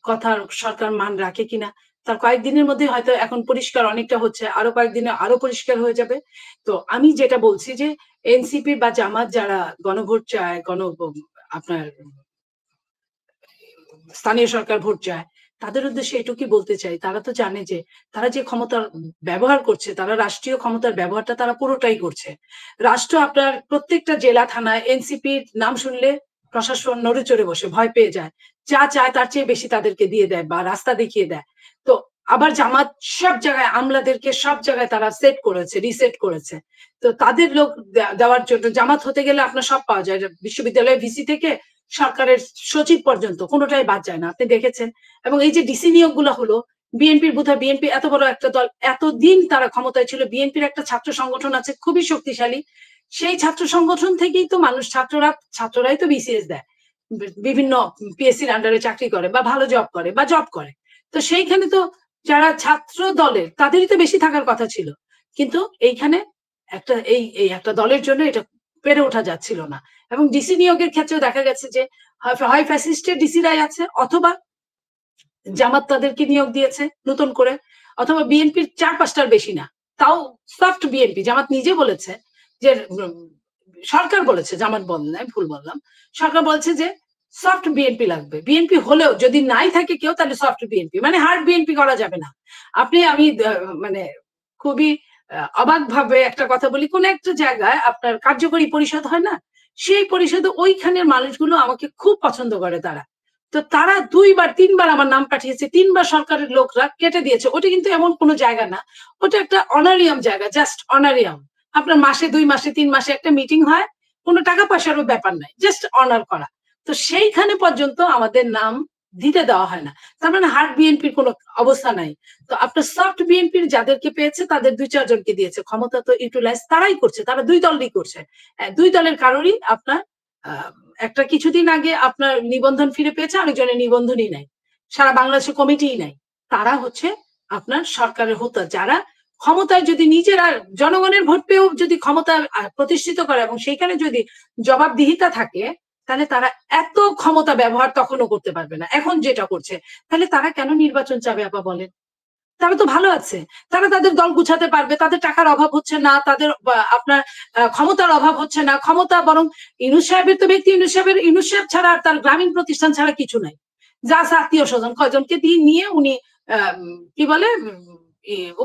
কথার সরকার মান রাখে কিনা। তার কয়েকদিনের মধ্যে হয়তো এখন পরিষ্কার অনেকটা হচ্ছে, আরো কয়েকদিনে আরো পরিষ্কার হয়ে যাবে। তো আমি যেটা বলছি যে এনসিপি বা জামাত যারা গণভোট চায়, আপনার স্থানীয় সরকার ভোট চায়, তাদের উদ্দেশ্যে এটুকুই বলতে চাই, তারা তো জানে যে তারা যে ক্ষমতার ব্যবহার করছে, তারা রাষ্ট্রীয় ক্ষমতার ব্যবহারটা তারা পুরোটাই করছে। রাষ্ট্র আপনার প্রত্যেকটা জেলা থানায় এনসিপির নাম শুনলে প্রশাসন নড়ে চড়ে বসে, ভয় পেয়ে যায়। যা চায় তার চেয়ে বেশি তাদেরকে দিয়ে দেয় বা রাস্তা দেখিয়ে দেয়। তো আবার জামাত সব জায়গায় আমলাদেরকে সব জায়গায় তারা সেট করেছে, রিসেট করেছে। তো তাদের লোক দেওয়ার জন্য জামাত হতে গেলে আপনার সব পাওয়া যায়, বিশ্ববিদ্যালয়ের ভিসি থেকে সরকারের সচিব পর্যন্ত কোনোটাই বাদ যায় না, আপনি দেখেছেন। এবং এই যে ডিসি নিয়োগ গুলো হলো, বিএনপির বোধহয়, বিএনপি এত বড় একটা দল, এতদিন তারা ক্ষমতায় ছিল, বিএনপির একটা ছাত্র সংগঠন আছে খুবই শক্তিশালী। সেই ছাত্র সংগঠন থেকেই তো মানুষ, ছাত্ররাই তো বিসিএস দেয়, বিভিন্ন পিএসসির আন্ডারে চাকরি করে বা ভালো জব করে বা জব করে। তো সেইখানে তো যারা ছাত্র দলের তাদেরই তো বেশি থাকার কথা ছিল, কিন্তু এইখানে এই একটা দলের জন্য এটা পেরে ওঠা যাচ্ছিল না। এবং ডিসি নিয়োগের ক্ষেত্রেও দেখা গেছে যে হয় ফ্যাসিস্টের ডিসিরাই আছে, অথবা জামাত তাদেরকে নিয়োগ দিয়েছে নতুন করে, অথবা বিএনপির 4-5টার বেশি না, তাও সফট বিএনপি। জামাত নিজে বলেছে যে সরকার বলেছে, জামাত বলেন নাই, ভুল বললাম, সরকার বলছে যে সফট বিএনপি লাগবে। বিএনপি হলেও যদি নাই থাকে কেউ, তাহলে সফট বিএনপি, মানে হার্ড বিএনপি করা যাবে না। আমি মানে খুবই অবাক ভাবে একটা কথা বলি, কোন একটা জায়গায় আপনার কার্যকরী পরিষদ হয় না, সেই পরিষদে ওইখানের মানুষগুলো আমাকে খুব পছন্দ করে তারা। তো তারা 2-3 বার আমার নাম পাঠিয়েছে, 3 বার সরকারের লোকরা কেটে দিয়েছে। ওটা কিন্তু এমন কোনো জায়গা না, ওটা একটা অনারিয়াম জায়গা, জাস্ট অনারিয়াম। আপনার মাসে 2 মাসে 3 মাসে একটা মিটিং হয়, কোনো টাকা পয়সারও ব্যাপার নাই, জাস্ট অনার করা। তো সেইখানে পর্যন্ত আমাদের নাম দিতে দেওয়া হয় না। তার মানে হার্ড বিএনপির কোনো অবস্থা নাই। তো আপনার সফট বিএনপির যাদেরকে পেয়েছে তাদের 2-4 জনকে দিয়েছে। ক্ষমতা তো ইউটিলাইজ তারাই করছে, তারা 2 দলই করছে। 2 দলের কারোরই আপনার একটা কিছুদিন আগে আপনার নিবন্ধন ফিরে পেয়েছে, আরেকজনের নিবন্ধনই নাই, সারা বাংলাদেশে কমিটিই নাই। তারা হচ্ছে আপনার সরকারের হোতা, যারা ক্ষমতায় যদি নিজেরা জনগণের ভোট পেয়েও যদি ক্ষমতা প্রতিষ্ঠিত করে এবং সেইখানে যদি জবাবদিহিতা থাকে, তাহলে তারা এত ক্ষমতা ব্যবহার তখনও করতে পারবে না এখন যেটা করছে। তাহলে তারা কেন নির্বাচন চাবে আপা বলেন? তারা তো ভালো আছে, তারা তাদের দল গুছাতে পারবে, তাদের টাকার অভাব হচ্ছে না, তাদের আপনার ক্ষমতার অভাব হচ্ছে না। ক্ষমতা বরং ইউনূস সাহেবের তো ব্যক্তি, ইউনূস সাহেব ছাড়া আর তার গ্রামীণ প্রতিষ্ঠান ছাড়া কিছু নাই। যা আছে আত্মীয় স্বজন কয়জনকে দিয়ে নিয়ে উনি কি বলে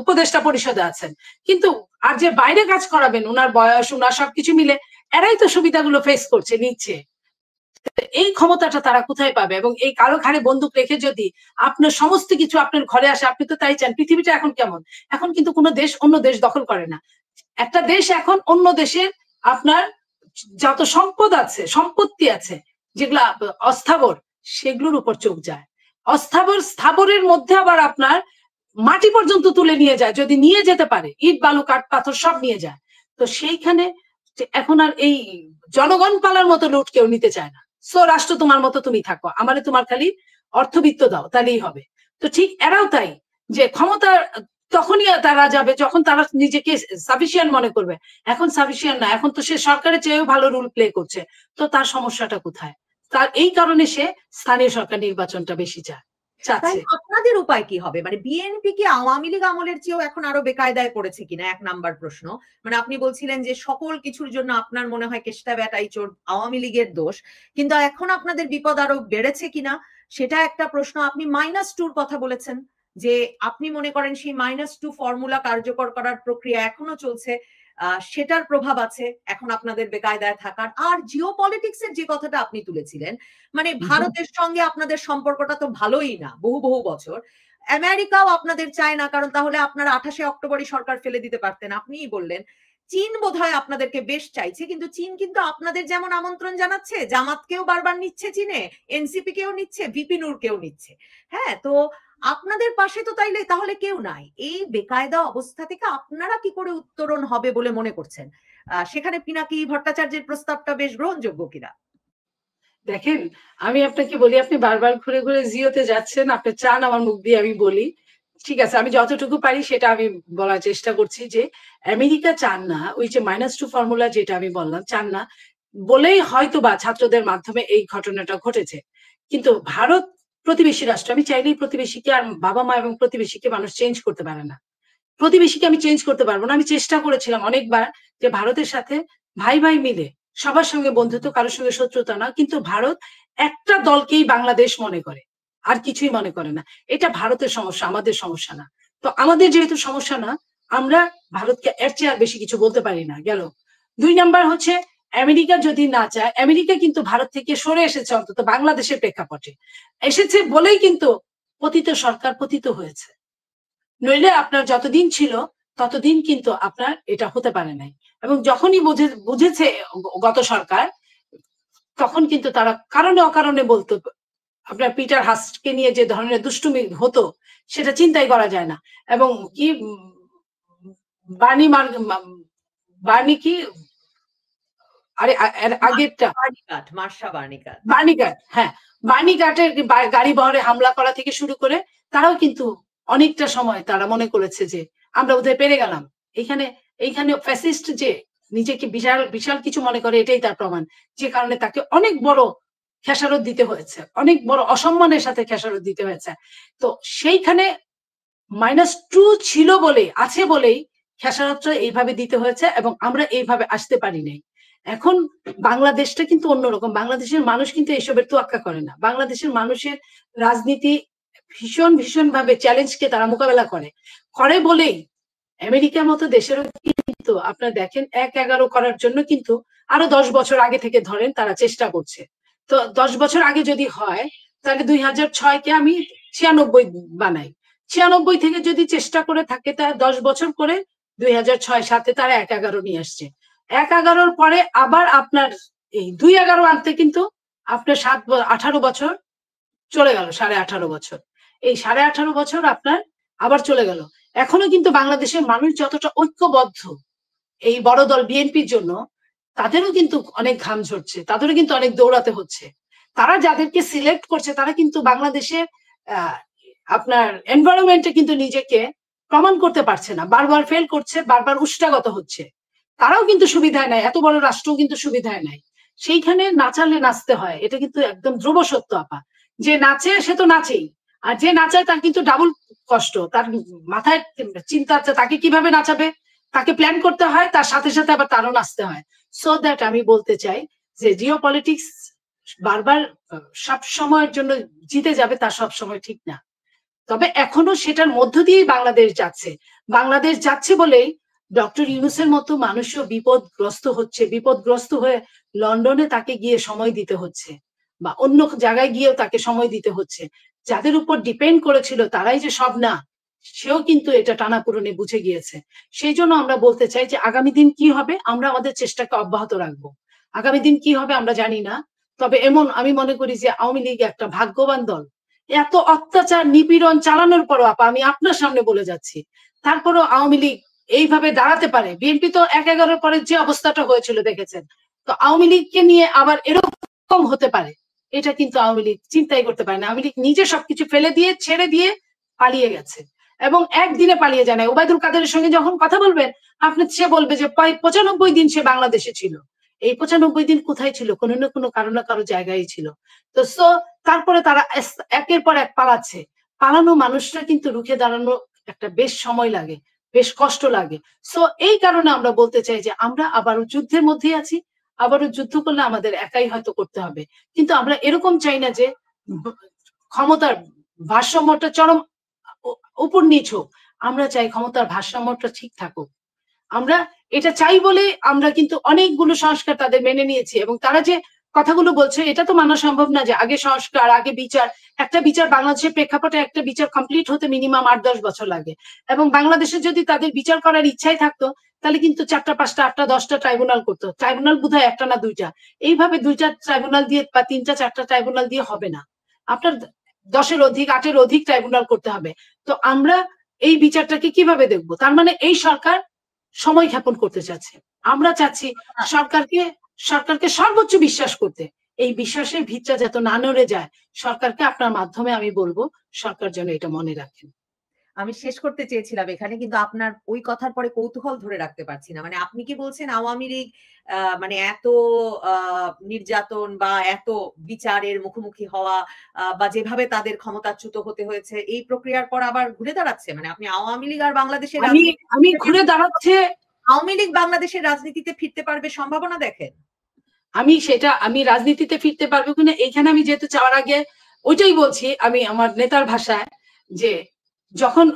উপদেষ্টা পরিষদে আছেন, কিন্তু আর যে বাইরে কাজ করাবেন, উনার বয়স, উনার সবকিছু মিলে এরাই তো সুবিধাগুলো ফেস করছে, নিচ্ছে। এই ক্ষমতাটা তারা কোথায় পাবে? এবং এই কারো ঘাড়ে বন্দুক রেখে যদি আপনার সমস্ত কিছু আপনার ঘরে আসে, আপনি তো তাই চান। পৃথিবীটা এখন কেমন? এখন কিন্তু কোনো দেশ অন্য দেশ দখল করে না। একটা দেশ এখন অন্য দেশের আপনার যত সম্পদ আছে, সম্পত্তি আছে, যেগুলা অস্থাবর, সেগুলোর উপর চোখ যায়। অস্থাবর স্থাবরের মধ্যে আবার আপনার মাটি পর্যন্ত তুলে নিয়ে যায়, যদি নিয়ে যেতে পারে, ইট বালু কাঠ পাথর সব নিয়ে যায়। তো সেইখানে এখন আর এই জনগণ পালার মতো লুট কেউ নিতে চায় না। সো রাষ্ট্র তোমার মতো তুমি থাকো, আমারে তোমার খালি অর্থবিত্ত দাও, তাহলেই হবে। তো ঠিক এরাও তাই, যে ক্ষমতা তখনই তারা যাবে যখন তারা নিজেকে সাফিসিয়েন্ট মনে করবে। এখন সাফিসিয়েন্ট না, এখন তো সে সরকারের চেয়েও ভালো রুল প্লে করছে। তো তার সমস্যাটা কোথায়? তার এই কারণে সে স্থানীয় সরকার নির্বাচনটা বেশি চাচ্ছে। আপনাদের উপায় কি হবে? মানে বিএনপি কি আওয়ামী লীগ আমলের চেয়েও এখন আরো বেকায়দায় পড়েছে কিনা, 1 নাম্বার প্রশ্ন। মানে আপনি বলছিলেন যে সকল কিছুর জন্য আপনার মনে হয় কেষ্টা বেটাই চোর, আওয়ামী লীগের দোষ, কিন্তু এখন আপনাদের বিপদ আরো বেড়েছে কিনা সেটা একটা প্রশ্ন। আপনি -2 কথা বলেছেন, যে আপনি মনে করেন সেই -2 ফর্মুলা কার্যকর করার প্রক্রিয়া এখনো চলছে, সেটার প্রভাব আছে এখন আপনাদের বেকায়দায় থাকার। আর জিও পলিটিক্সের যে কথাটা আপনি তুলেছিলেন, মানে ভারতের সঙ্গে আপনাদের সম্পর্কটা তো ভালোই না বহু বহু বছর। আমেরিকাও আপনাদের চায় না, কারণ তাহলে আপনারা 28শে অক্টোবরই সরকার ফেলে দিতে পারতেন। আপনিই বললেন। চীন বোধহয় আপনাদেরকে বেশ চাইছে, কিন্তু চীন কিন্তু আপনাদের যেমন আমন্ত্রণ জানাচ্ছে, জামাতকেও বারবার নিচ্ছে চীনে, এনসিপি কেও নিচ্ছে, ভিপি নূরকেও নিচ্ছে। হ্যাঁ, তো আপনাদের পাশে তো তাহলে কেউ নাই। এই বেকায়দা অবস্থা থেকে আপনারা কি করে উত্তরণ হবে বলে মনে করছেন? সেখানে পিনাকি ভট্টাচার্যের প্রস্তাবটা বেশ গ্রহণযোগ্য কিনা? দেখেন, আমি আপনাকে বলি, আপনি বারবার ঘুরে ঘুরে জিওতে যাচ্ছেন, আপনি চান আমার মুখ দিয়ে আমি বলি। ঠিক আছে, আমি যতটুকু পারি সেটা আমি বলার চেষ্টা করছি যে আমেরিকা চান না, ওই যে -2 ফর্মুলা যেটা আমি বললাম, চান না বলেই হয়তোবা ছাত্রদের মাধ্যমে এই ঘটনাটা ঘটেছে। কিন্তু ভারত প্রতিবেশী রাষ্ট্র, আমি চাইলেই প্রতিবেশীকে আর বাবা-মা এবং প্রতিবেশীকে মানুষ চেঞ্জ করতে পারে না। প্রতিবেশীকে আমি চেঞ্জ করতে পারবো না। আমি চেষ্টা করেছিলাম অনেকবার যে ভারতের সাথে ভাই, ভাই মিলে সবার সঙ্গে বন্ধুত্ব, কারো সঙ্গে শত্রুতা না। কিন্তু ভারত একটা দলকেই বাংলাদেশ মনে করে। আর কিছুই মনে করে না। এটা ভারতের সমস্যা, আমাদের সমস্যা না। তো আমাদের যেহেতু সমস্যা না, আমরা ভারতকে এর চেয়ে আর বেশি কিছু বলতে পারি না। গেল। ২ নাম্বার হচ্ছে আমেরিকা যদি না চায়, আমেরিকা কিন্তু ভারত থেকে সরে এসেছে অন্তত বাংলাদেশের প্রেক্ষাপটে। এসেছে বলেই কিন্তু পতিত সরকার পতিত হয়েছে। নইলে আপনার যতদিন ছিল ততদিন কিন্তু আপনার এটা হতে পারে নাই। এবং যখনই বুঝেছে গত সরকার, তখন কিন্তু তারা কারণে অকারণে বলতো। আপনার পিটার হাসকে নিয়ে যে ধরনের দুষ্টুমি হতো সেটা চিন্তাই করা যায় না। এবং কি বার্নি বার্নি কি আরে এর আগেরটা মার্শা বার্নিকাট। বার্নিঘাট, হ্যাঁ, বার্নিঘাটের গাড়ি বহরে হামলা করা থেকে শুরু করে তারাও কিন্তু অনেকটা সময় তারা মনে করেছে যে আমরা বোধহয় পেরে গেলাম। এইখানে এইখানে ফ্যাসিস্ট যে নিজেকে বিশাল বিশাল কিছু মনে করে, এটাই তার প্রমাণ। যে কারণে তাকে অনেক বড় খেসারত দিতে হয়েছে, অনেক বড় অসম্মানের সাথে খেসারত দিতে হয়েছে। তো সেইখানে -2 ছিল বলে, আছে বলেই খেসারতটা এইভাবে দিতে হয়েছে এবং আমরা এইভাবে আসতে পারি নাই। এখন বাংলাদেশটা কিন্তু অন্যরকম। বাংলাদেশের মানুষ কিন্তু এসবের তোয়াক্কা করে না। বাংলাদেশের মানুষের রাজনীতি ভীষণ ভাবে চ্যালেঞ্জকে তারা মোকাবেলা করে। করে বলেই আমেরিকার মতো দেশেরও কিন্তু আপনারা দেখেন ১-১১ করার জন্য কিন্তু আরো ১০ বছর আগে থেকে ধরেন তারা চেষ্টা করছে। তো ১০ বছর আগে যদি হয় তাহলে ২০০৬ কে আমি ৯৬ বানাই। ৯৬ থেকে যদি চেষ্টা করে থাকে তা ১০ বছর করে ২০০৬-৭ তারা ১-১১ নিয়ে আসছে। ১-১১ পরে আবার আপনার এই ২-১১ আনতে কিন্তু আপনার ১৮ বছর চলে গেল, ১৮.৫ বছর। এই ১৮.৫ বছর আপনার আবার চলে গেল। এখনো কিন্তু বাংলাদেশের মানুষ যতটা ঐক্যবদ্ধ এই বড় দল বিএনপির জন্য, তাদেরও কিন্তু অনেক ঘাম ঝরছে, তাদেরও কিন্তু অনেক দৌড়াতে হচ্ছে। তারা যাদেরকে সিলেক্ট করছে তারা কিন্তু বাংলাদেশের আপনার এনভায়রনমেন্টে কিন্তু নিজেকে প্রমাণ করতে পারছে না, বারবার ফেল করছে, বারবার উষ্টাগত হচ্ছে। তারাও কিন্তু সুবিধায় নাই, এত বড় রাষ্ট্রও কিন্তু সুবিধায় নাই। সেইখানে নাচালে নাচতে হয়, এটা কিন্তু একদম ধ্রুব সত্য আপা। যে নাচে সে তো নাচেই, আর যে নাচায় তার কিন্তু ডাবল কষ্ট। তার মাথায় চিন্তা আছে তাকে কিভাবে নাচাবে, তাকে প্ল্যান করতে হয়, তার সাথে সাথে আবার তারও নাচতে হয়। সো দ্যাট আমি বলতে চাই যে জিও পলিটিক্স বারবার সব সময়ের জন্য জিতে যাবে তা সব সময় ঠিক না। তবে এখনো সেটার মধ্য দিয়েই বাংলাদেশ যাচ্ছে। বাংলাদেশ যাচ্ছে বলেই ডক্টর ইউনূসের মতো মানুষও বিপদগ্রস্ত হচ্ছে। বিপদগ্রস্ত হয়ে লন্ডনে তাকে গিয়ে সময় দিতে হচ্ছে বা অন্য জায়গায় গিয়েও তাকে সময় দিতে হচ্ছে। যাদের উপর ডিপেন্ড করেছিল তারাই যে সব না, সেও কিন্তু এটা টানাপোড়েনে বুঝে গিয়েছে। সেই জন্য আমরা বলতে চাই যে আগামী দিন কি হবে আমরা আমাদের চেষ্টাকে অব্যাহত রাখবো। আগামী দিন কি হবে আমরা জানি না। তবে আমি মনে করি যে আওয়ামী লীগ একটা ভাগ্যবান দল। এত অত্যাচার নিপীড়ন চালানোর পরও আপা আমি আপনার সামনে বলে যাচ্ছি, তারপরও আওয়ামী লীগ এইভাবে দাঁড়াতে পারে। বিএনপি তো ১-১১ পরে যে অবস্থাটা হয়েছিল দেখেছেন। তো আওয়ামী লীগকে নিয়ে আবার এরকম হতে পারে, এটা কিন্তু আওয়ামী লীগ চিন্তাই করতে পারে না। আওয়ামী লীগ নিজে সবকিছু ফেলে দিয়ে ছেড়ে দিয়ে পালিয়ে গেছে এবং একদিনে পালিয়ে যায় না। ওবায়দুল কাদেরের সঙ্গে যখন কথা বলবেন সে বলবে যে ৯৫ দিন সে বাংলাদেশে ছিল। এই ৯৫ দিন কোথায় ছিল? কোনো না কোনো কারো না কারো জায়গায় ছিল। তো তারপরে তারা একের পর এক পালাচ্ছে। পালানো মানুষরা কিন্তু রুখে দাঁড়ানো একটা বেশ সময় লাগে, বেশ কষ্ট লাগে। এই কারণে আমরা বলতে চাই যে আমরা আবারও যুদ্ধের মধ্যেই আছি। আবারও যুদ্ধ করলে আমাদের একাই হয়তো করতে হবে। কিন্তু আমরা এরকম চাই না যে ক্ষমতার ভারসাম্যটা চরম উপর নিচ হোক। আমরা চাই ক্ষমতার ভারসাম্যটা ঠিক থাকুক। আমরা এটা চাই বলে আমরা কিন্তু অনেকগুলো সংস্কার তাদের মেনে নিয়েছি এবং তারা যে কথাগুলো বলছে, এটা তো মানা সম্ভব না যে আগে সংস্কার, আগে বিচার। একটা বিচার বাংলাদেশের প্রেক্ষাপটে একটা বিচার কমপ্লিট হতে মিনিমাম 8-10 বছর লাগে, এবং বাংলাদেশে যদি তাদের বিচার করার ইচ্ছাই থাকতো তাহলে কিন্তু 4টা 5টা 8টা 10টা ট্রাইব্যুনাল করতো। ট্রাইব্যুনাল বোধহয় একটা না 2টা, এইভাবে 2টা ট্রাইব্যুনাল দিয়ে বা 3টা 4টা ট্রাইব্যুনাল দিয়ে হবে না, আপনার 10-এর অধিক 8-এর অধিক ট্রাইব্যুনাল করতে হবে। তো আমরা এই বিচারটাকে কিভাবে দেখবো? তার মানে এই সরকার সময় ক্ষেপণ করতে চাচ্ছে। আমরা চাচ্ছি সরকারকে সরকারকে সর্বোচ্চ বিশ্বাস করতে। এই বিশ্বাসের ভিতটা যাতে না নড়ে যায়, সরকারকে আপনার মাধ্যমে আমি বলবো সরকার যেন এটা মনে রাখেন। আমি শেষ করতে চেয়েছিলাম এখানে, কিন্তু আপনার ওই কথার পরে কৌতূহল ধরে রাখতে পারছি না। মানে আপনি কি বলছেন আওয়ামী লীগ মানে এত নির্যাতন বা এত বিচারের মুখোমুখি হওয়া বা যেভাবে তাদের ক্ষমতাচ্যুত হতে হয়েছে, এই প্রক্রিয়ার পর আবার ঘুরে দাঁড়াচ্ছে? মানে আপনি আওয়ামী লীগ আর বাংলাদেশের আমি ঘুরে দাঁড়াচ্ছে, আওয়ামী লীগ বাংলাদেশের রাজনীতিতে ফিরতে পারবে সম্ভাবনা দেখেন? আমি রাজনীতিতে ফিরতে পারবো কিনা এইখানে আমি যেহেতু চাওয়ার আগে ওইটাই বলছি, আমি আমার নেতার ভাষায়, যে যখন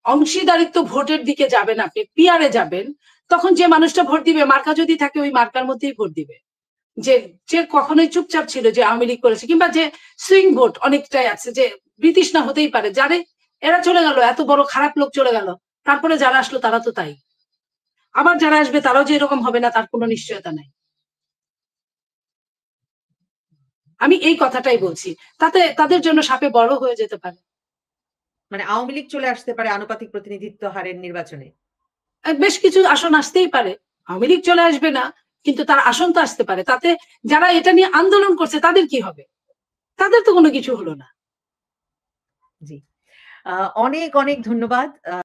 অংশীদারিত্ব ভোটের দিকে যাবেন, আপনি পিয়ারে যাবেন, তখন যে মানুষটা ভোট দিবে, মার্কা যদি থাকে ওই মার্কার মধ্যেই ভোট দিবে। যে যে কখনোই চুপচাপ ছিল যে আওয়ামী লীগ করেছে, কিংবা যে সুইং ভোট অনেকটাই আছে, যে ব্রিটিশ না হতেই পারে, যারে এরা চলে গেল, এত বড় খারাপ লোক চলে গেল, তারপরে যারা আসলো তারা তো তাই, আবার যারা আসবে তারাও যে এরকম হবে না তার কোনো নিশ্চয়তা নাই। আমি এই কথাটাই বলছি, তাতে তাদের জন্য সাপে বড় হয়ে যেতে পারে। মানে আওয়ামী লীগ চলে আসতে পারে আনুপাতিক প্রতিনিধিত্ব হারের নির্বাচনে? বেশ কিছু আসন আসতেই পারে, আওয়ামী লীগ চলে আসবে না, কিন্তু তার আসন তো আসতে পারে। তাতে যারা এটা নিয়ে আন্দোলন করছে তাদের কি হবে? তাদের তো কোনো কিছু হলো না। জি। অনেক, অনেক ধন্যবাদ।